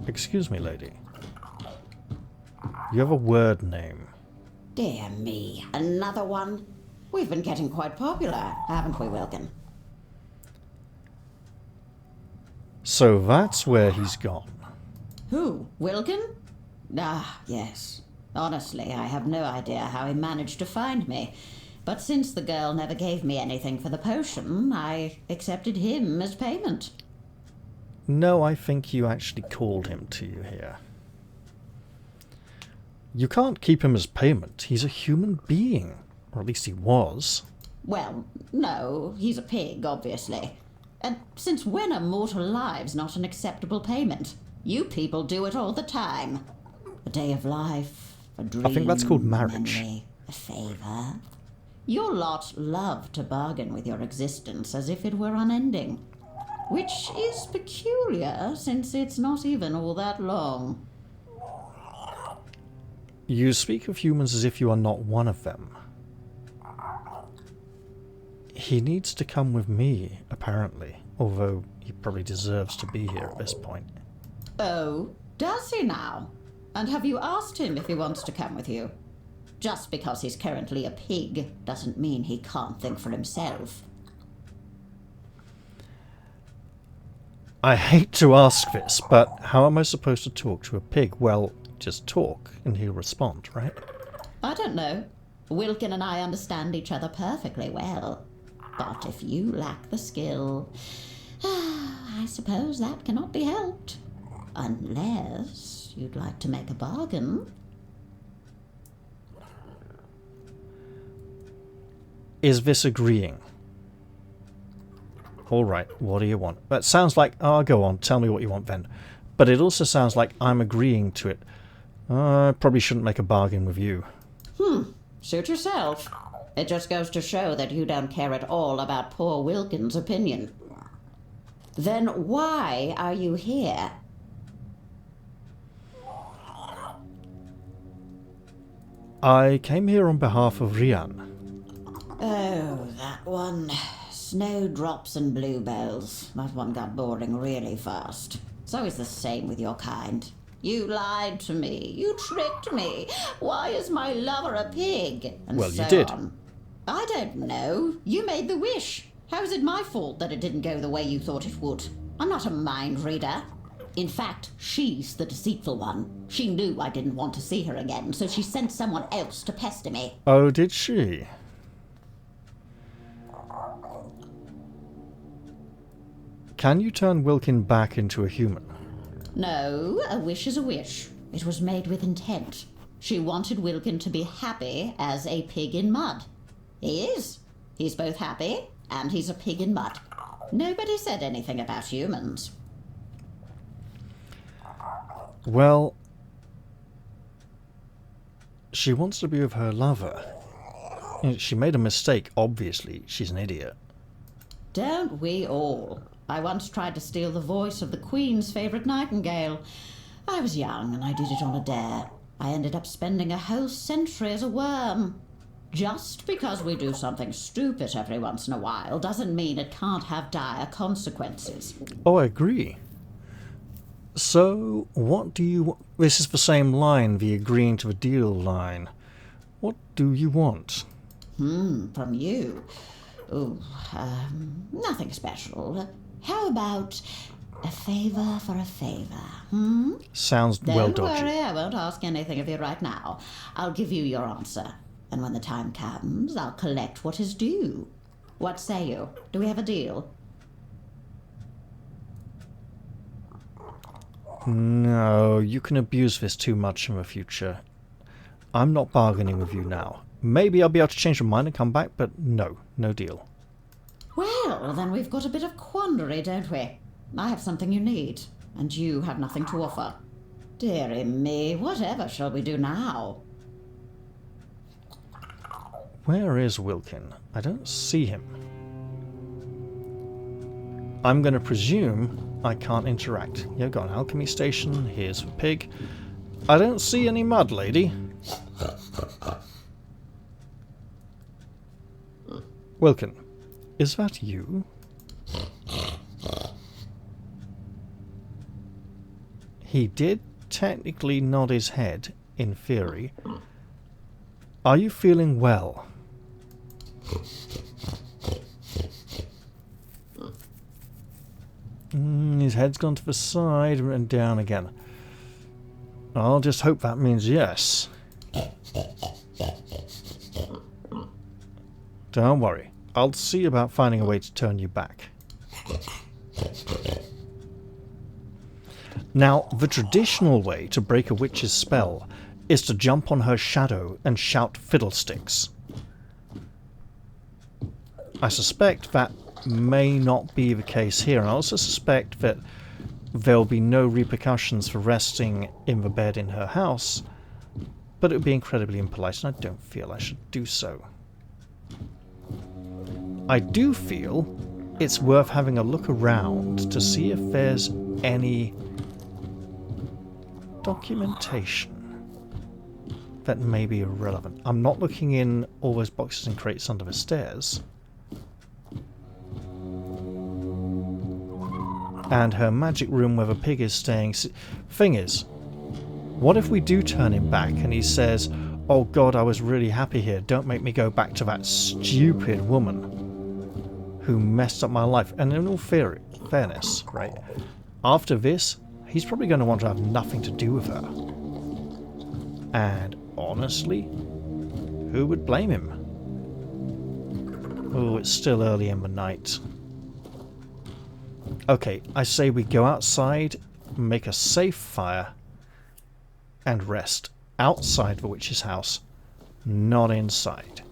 Excuse me, lady. You have a word name. Dear me, another one? We've been getting quite popular, haven't we, Wilkin? So that's where he's gone. Who? Wilkin? Ah, yes. Honestly, I have no idea how he managed to find me. But since the girl never gave me anything for the potion, I accepted him as payment. No, I think you actually called him to you here. You can't keep him as payment. He's a human being. Or at least he was. Well, no, he's a pig, obviously. And since when are mortal lives not an acceptable payment? You people do it all the time. A day of life, a dream, I think that's called marriage. memory, a favour. Your lot love to bargain with your existence as if it were unending. Which is peculiar, since it's not even all that long. You speak of humans as if you are not one of them. He needs to come with me, apparently, although he probably deserves to be here at this point. Oh, does he now? And have you asked him if he wants to come with you? Just because he's currently a pig doesn't mean he can't think for himself. I hate to ask this, but how am I supposed to talk to a pig? Well, just talk and he'll respond, right? I don't know. Wilkin and I understand each other perfectly well. But if you lack the skill, I suppose that cannot be helped. Unless you'd like to make a bargain. Is this agreeing? Alright, what do you want? That sounds like, oh, go on, tell me what you want then. But it also sounds like I'm agreeing to it. I probably shouldn't make a bargain with you. Suit yourself. It just goes to show that you don't care at all about poor Wilkin's opinion. Then why are you here? I came here on behalf of Rian. Oh, that one. Snowdrops and bluebells. That one got boring really fast. It's always the same with your kind. You lied to me. You tricked me. Why is my lover a pig? And Well, so you did. on. I don't know. You made the wish. How is it my fault that it didn't go the way you thought it would? I'm not a mind reader. In fact, she's the deceitful one. She knew I didn't want to see her again, so she sent someone else to pester me. Oh, did she? Can you turn Wilkin back into a human? No, a wish is a wish. It was made with intent. She wanted Wilkin to be happy as a pig in mud. He is. He's both happy and he's a pig in mud. Nobody said anything about humans. Well, she wants to be with her lover. She made a mistake, obviously. She's an idiot. Don't we all? I once tried to steal the voice of the Queen's favourite nightingale. I was young and I did it on a dare. I ended up spending a whole century as a worm. Just because we do something stupid every once in a while doesn't mean it can't have dire consequences. Oh, I agree. So, what do you... This is the same line, the agreeing to the deal line. What do you want? From you? Oh, nothing special. How about a favour for a favour, Sounds well Don't dodgy. worry, I won't ask anything of you right now. I'll give you your answer. And when the time comes, I'll collect what is due. What say you? Do we have a deal? No, you can abuse this too much in the future. I'm not bargaining with you now. Maybe I'll be able to change my mind and come back, but no deal. Well, then we've got a bit of quandary, don't we? I have something you need, and you have nothing to offer. Dearie me, whatever shall we do now? Where is Wilkin? I don't see him. I'm going to presume I can't interact. You've got an alchemy station. Here's the pig. I don't see any mud, lady. Wilkin, is that you? He did technically nod his head, in theory. Are you feeling well? His head's gone to the side and down again. I'll just hope that means yes. Don't worry. I'll see about finding a way to turn you back. Now, the traditional way to break a witch's spell is to jump on her shadow and shout fiddlesticks. I suspect that may not be the case here, and I also suspect that there'll be no repercussions for resting in the bed in her house, but it would be incredibly impolite, and I don't feel I should do so. I do feel it's worth having a look around to see if there's any documentation that may be irrelevant. I'm not looking in all those boxes and crates under the stairs. And her magic room where the pig is staying. Thing is, what if we do turn him back and he says, "Oh God, I was really happy here. Don't make me go back to that stupid woman who messed up my life. And in all fairness, right, after this, he's probably going to want to have nothing to do with her. And honestly, who would blame him? Oh, it's still early in the night. Okay, I say we go outside, make a safe fire, and rest outside the witch's house, not inside.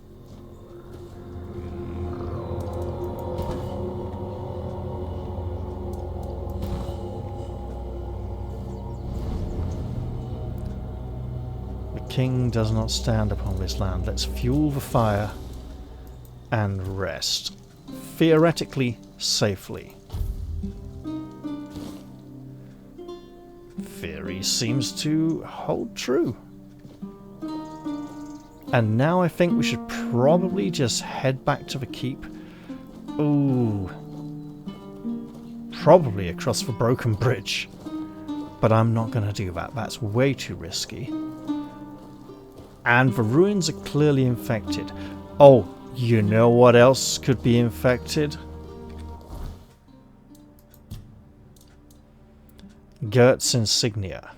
The king does not stand upon this land. Let's fuel the fire and rest. Theoretically, safely. Theory seems to hold true. And now I think we should probably just head back to the keep. Ooh. Probably across the broken bridge. But I'm not going to do that. That's way too risky. And the ruins are clearly infected. Oh, you know what else could be infected? Gert's insignia.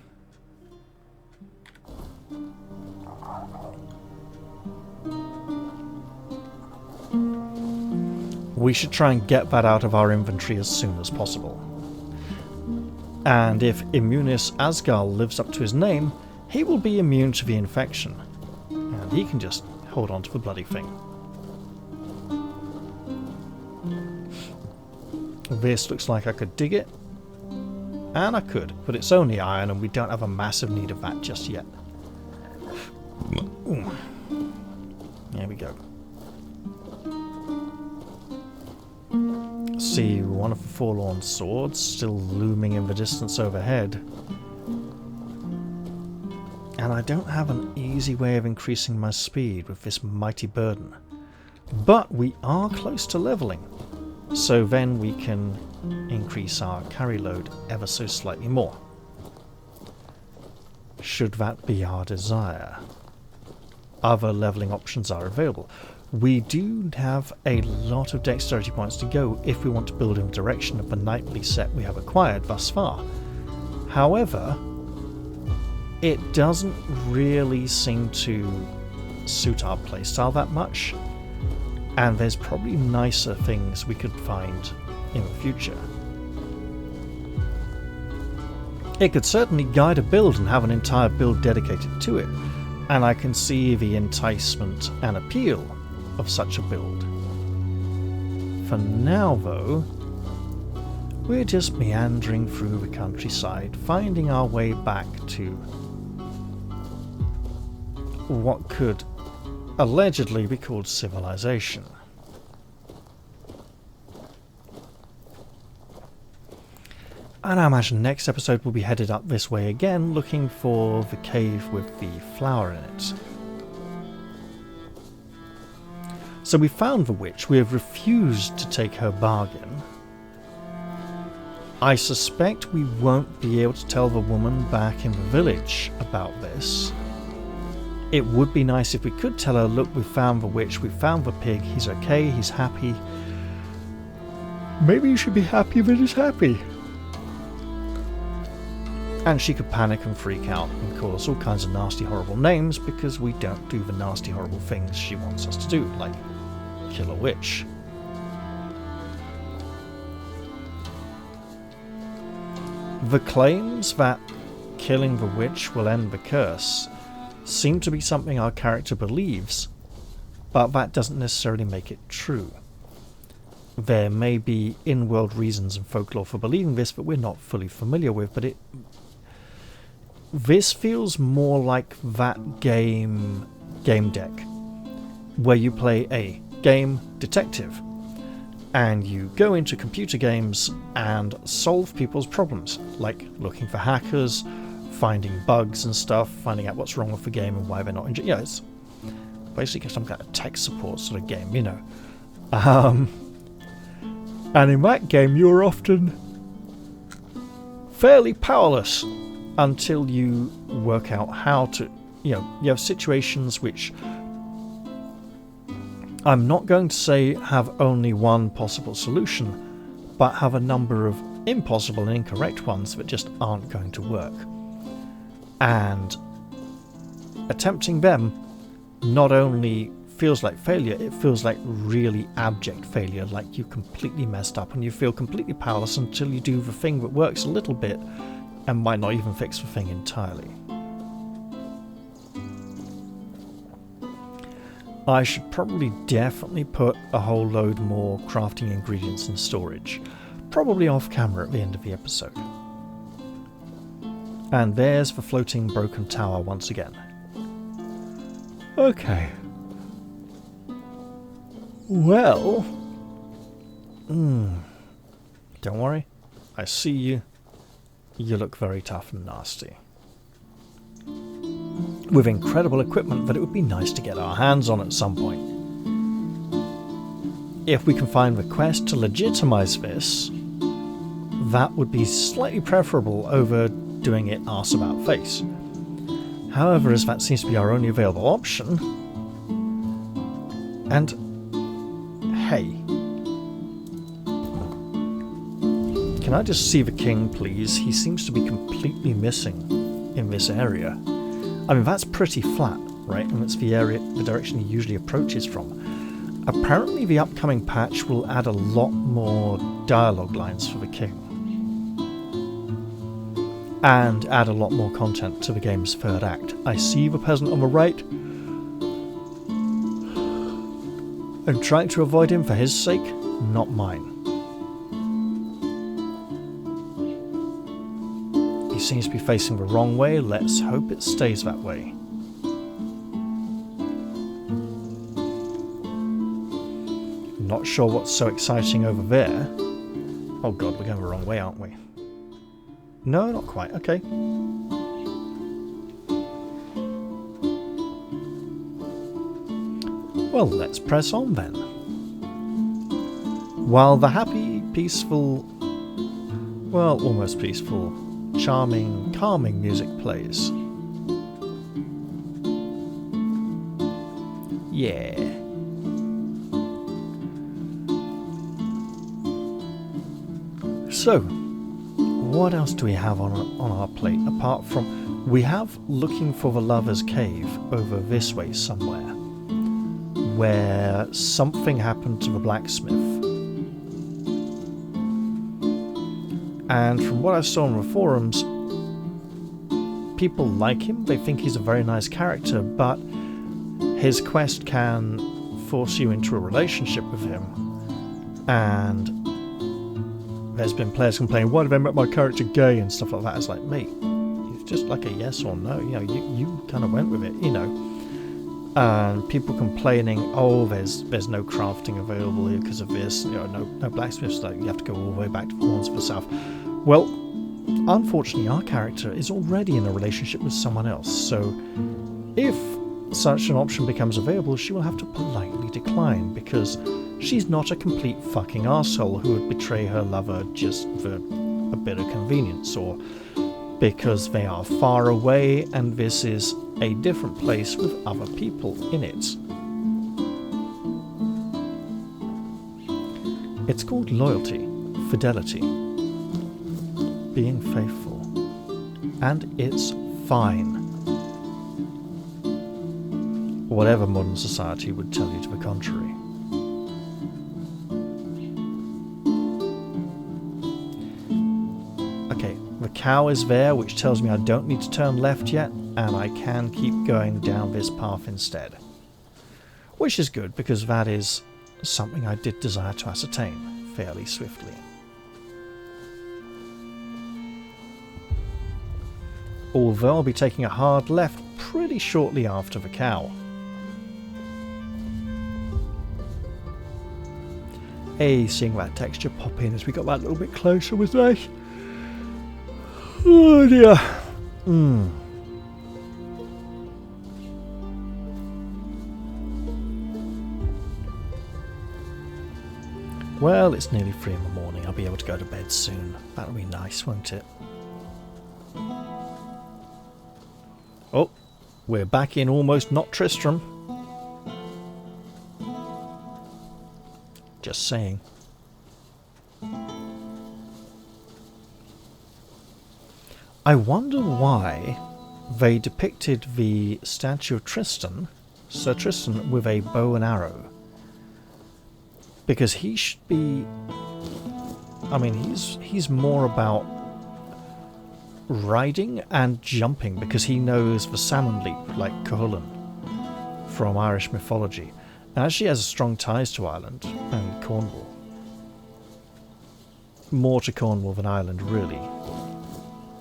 We should try and get that out of our inventory as soon as possible. And if Immunis Asgal lives up to his name, he will be immune to the infection. And he can just hold on to the bloody thing. This looks like I could dig it. And I could, but it's only iron and we don't have a massive need of that just yet. Ooh. There we go. See one of the forlorn swords still looming in the distance overhead. And I don't have an easy way of increasing my speed with this mighty burden. But we are close to leveling. So then we can increase our carry load ever so slightly more. Should that be our desire. Other leveling options are available. We do have a lot of dexterity points to go if we want to build in the direction of the knightly set we have acquired thus far. However, it doesn't really seem to suit our playstyle that much. And there's probably nicer things we could find in the future. It could certainly guide a build and have an entire build dedicated to it, and I can see the enticement and appeal of such a build. For now, though, we're just meandering through the countryside, finding our way back to what could allegedly be called civilization. And I imagine next episode will be headed up this way again, looking for the cave with the flower in it. So we found the witch. We have refused to take her bargain. I suspect we won't be able to tell the woman back in the village about this. It would be nice if we could tell her, look, we found the witch, we found the pig, he's okay, he's happy. Maybe you should be happy that he's happy. And she could panic and freak out and call us all kinds of nasty, horrible names because we don't do the nasty, horrible things she wants us to do, like kill a witch. The claims that killing the witch will end the curse seem to be something our character believes, but that doesn't necessarily make it true. There may be in-world reasons and folklore for believing this that we're not fully familiar with, but this feels more like that game deck, where you play a game detective, and you go into computer games and solve people's problems, like looking for hackers, finding bugs and stuff, finding out what's wrong with the game and why they're not enjoying it. Yeah, it's basically some kind of tech support sort of game, you know. And in that game, you're often fairly powerless until you work out how to, you have situations which I'm not going to say have only one possible solution, but have a number of impossible and incorrect ones that just aren't going to work. And attempting them not only feels like failure, it feels like really abject failure, like you completely messed up and you feel completely powerless until you do the thing that works a little bit and might not even fix the thing entirely. I should probably definitely put a whole load more crafting ingredients in storage, probably off camera at the end of the episode. And there's the floating broken tower once again. Okay. Well... Don't worry. I see you. You look very tough and nasty. With incredible equipment that it would be nice to get our hands on at some point. If we can find the quest to legitimize this, that would be slightly preferable over doing it arse about face. However, as that seems to be our only available option, and hey, can I just see the king, please? He seems to be completely missing in this area. I mean, that's pretty flat, right? And that's the area, the direction he usually approaches from. Apparently the upcoming patch will add a lot more dialogue lines for the king. And add a lot more content to the game's third act. I see the peasant on the right. I'm trying to avoid him for his sake, not mine. He seems to be facing the wrong way. Let's hope it stays that way. Not sure what's so exciting over there. Oh god, we're going the wrong way, aren't we? No, not quite. Okay. Well, let's press on then. While the happy, peaceful, well, almost peaceful, charming, calming music plays. Yeah. So, what else do we have on our plate apart from... We have looking for the Lover's Cave over this way somewhere, where something happened to the blacksmith. And from what I saw on the forums, people like him, they think he's a very nice character, but his quest can force you into a relationship with him. And there's been players complaining, why did they make my character gay and stuff like that? It's like, mate, it's just like a yes or no, you know, you kind of went with it, you know. And people complaining, oh, there's no crafting available here because of this, you know, no blacksmiths, like you have to go all the way back to the Horns of the South. Well, unfortunately, our character is already in a relationship with someone else, so if such an option becomes available, she will have to politely decline, because she's not a complete fucking arsehole who would betray her lover just for a bit of convenience, or because they are far away and this is a different place with other people in it. It's called loyalty, fidelity, being faithful, and it's fine. Whatever modern society would tell you to the contrary. Okay, the cow is there, which tells me I don't need to turn left yet, and I can keep going down this path instead. Which is good, because that is something I did desire to ascertain fairly swiftly. Although I'll be taking a hard left pretty shortly after the cow. Hey, seeing that texture pop in as we got that little bit closer was nice. Oh dear. Well, it's nearly 3 in the morning. I'll be able to go to bed soon. That'll be nice, won't it? Oh, we're back in almost not Tristram. Just saying. I wonder why they depicted the statue of Tristan, Sir Tristan, with a bow and arrow. Because he should be... I mean, he's more about riding and jumping, because he knows the salmon leap like Cuchulainn from Irish mythology. And actually has strong ties to Ireland and Cornwall. More to Cornwall than Ireland, really.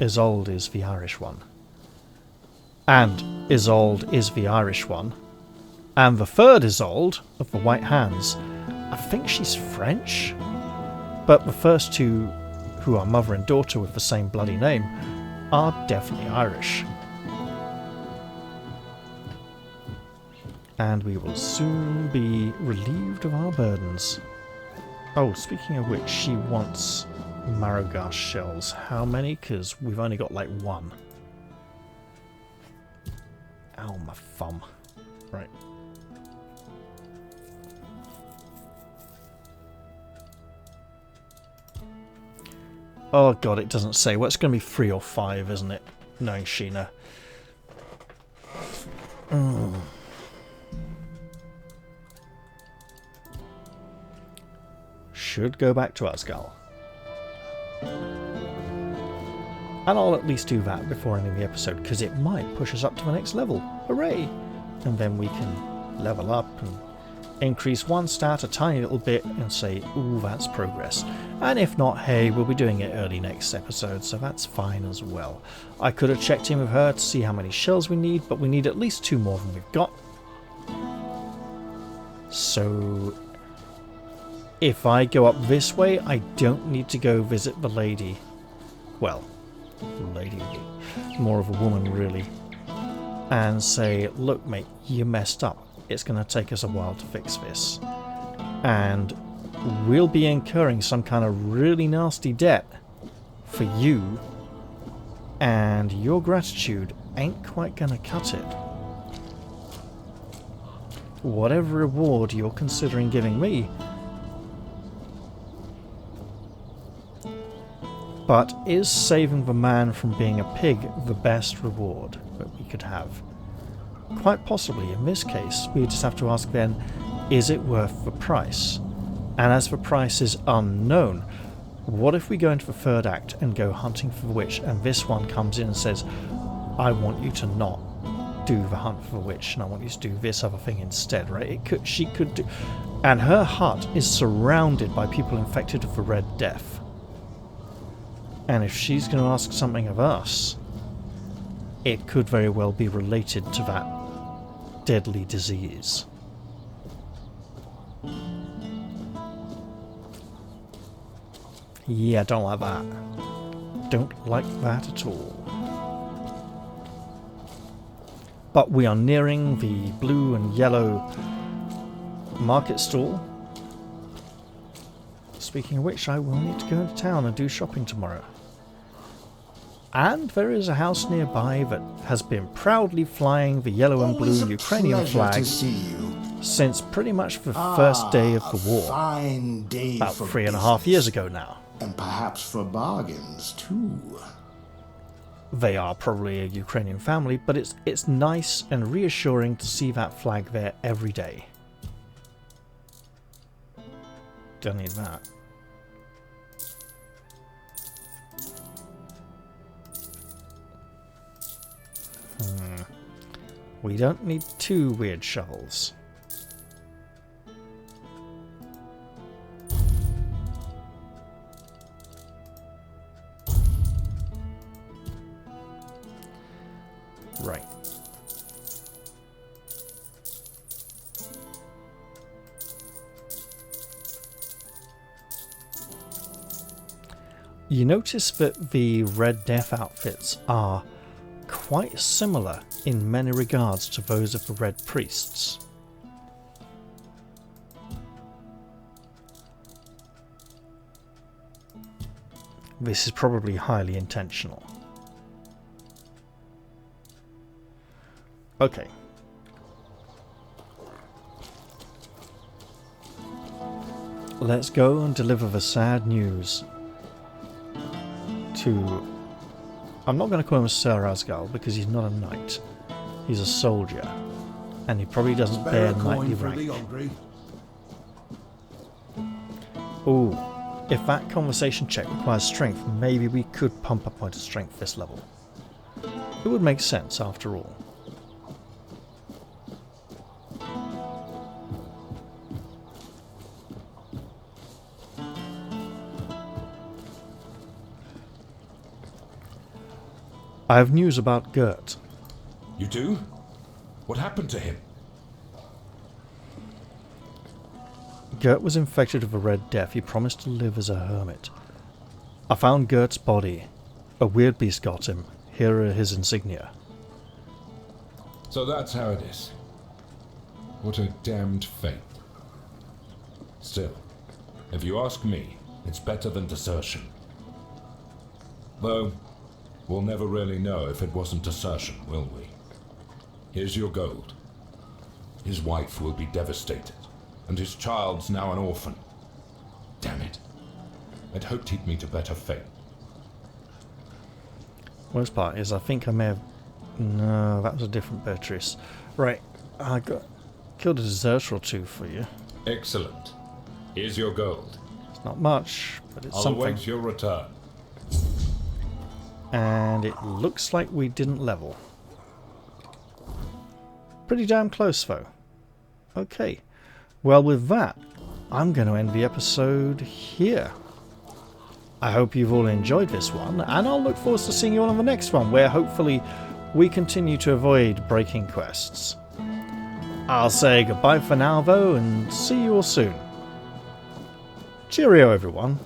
Isolde is the Irish one. And Isolde is the Irish one. And the third Isolde, of the White Hands, I think she's French? But the first two, who are mother and daughter with the same bloody name, are definitely Irish. And we will soon be relieved of our burdens. Oh, speaking of which, she wants Marrowgast shells. How many? Because we've only got like one. Ow, my thumb. Right. Oh god, it doesn't say. Well, it's going to be 3 or 5, isn't it? Knowing Sheena. Should go back to Asgal. And I'll at least do that before ending the episode, because it might push us up to the next level. Hooray! And then we can level up and increase one stat a tiny little bit and say, ooh, that's progress. And if not, hey, we'll be doing it early next episode, so that's fine as well. I could have checked in with her to see how many shells we need, but we need at least 2 more than we've got. So if I go up this way, I don't need to go visit the lady. Well, lady, more of a woman really. And say, look mate, you messed up. It's going to take us a while to fix this. And we'll be incurring some kind of really nasty debt for you. And your gratitude ain't quite going to cut it. Whatever reward you're considering giving me. But is saving the man from being a pig the best reward that we could have? Quite possibly. In this case, we just have to ask then, is it worth the price? And as the price is unknown, what if we go into the third act and go hunting for the witch, and this one comes in and says, I want you to not do the hunt for the witch, and I want you to do this other thing instead, right? She could do... And her hut is surrounded by people infected with the Red Death. And if she's going to ask something of us, it could very well be related to that deadly disease. Yeah, don't like that. Don't like that at all. But we are nearing the blue and yellow market stall. Speaking of which, I will need to go into town and do shopping tomorrow. And there is a house nearby that has been proudly flying the yellow and blue Ukrainian flag since pretty much the first day of the war. Fine day about for 3.5 years ago now. And perhaps for bargains, too. They are probably a Ukrainian family, but it's nice and reassuring to see that flag there every day. Don't need that. We don't need 2 weird shovels. Right. You notice that the Red Death outfits are quite similar in many regards to those of the Red Priests. This is probably highly intentional. Okay. let's go and deliver the sad news to... I'm not going to call him Sir Asgal because he's not a knight. He's a soldier. And he probably doesn't bear knightly rank. Ooh, if that conversation check requires strength, maybe we could pump up point of strength this level. It would make sense after all. I have news about Gert. You do? What happened to him? Gert was infected with a Red Death. He promised to live as a hermit. I found Gert's body. A weird beast got him. Here are his insignia. So that's how it is. What a damned fate. Still, if you ask me, it's better than desertion. Though, we'll never really know if it wasn't desertion, will we? Here's your gold. His wife will be devastated, and his child's now an orphan. Damn it. I'd hoped he'd meet a better fate. Worst part is I think I may have... No, that was a different Beatrice. Right, I killed a deserter or two for you. Excellent. Here's your gold. It's not much, but it's I'll something. await your return. And it looks like we didn't level. Pretty damn close though. Okay. Well, with that, I'm going to end the episode here. I hope you've all enjoyed this one, and I'll look forward to seeing you all on the next one, where hopefully we continue to avoid breaking quests. I'll say goodbye for now though, and see you all soon. Cheerio everyone.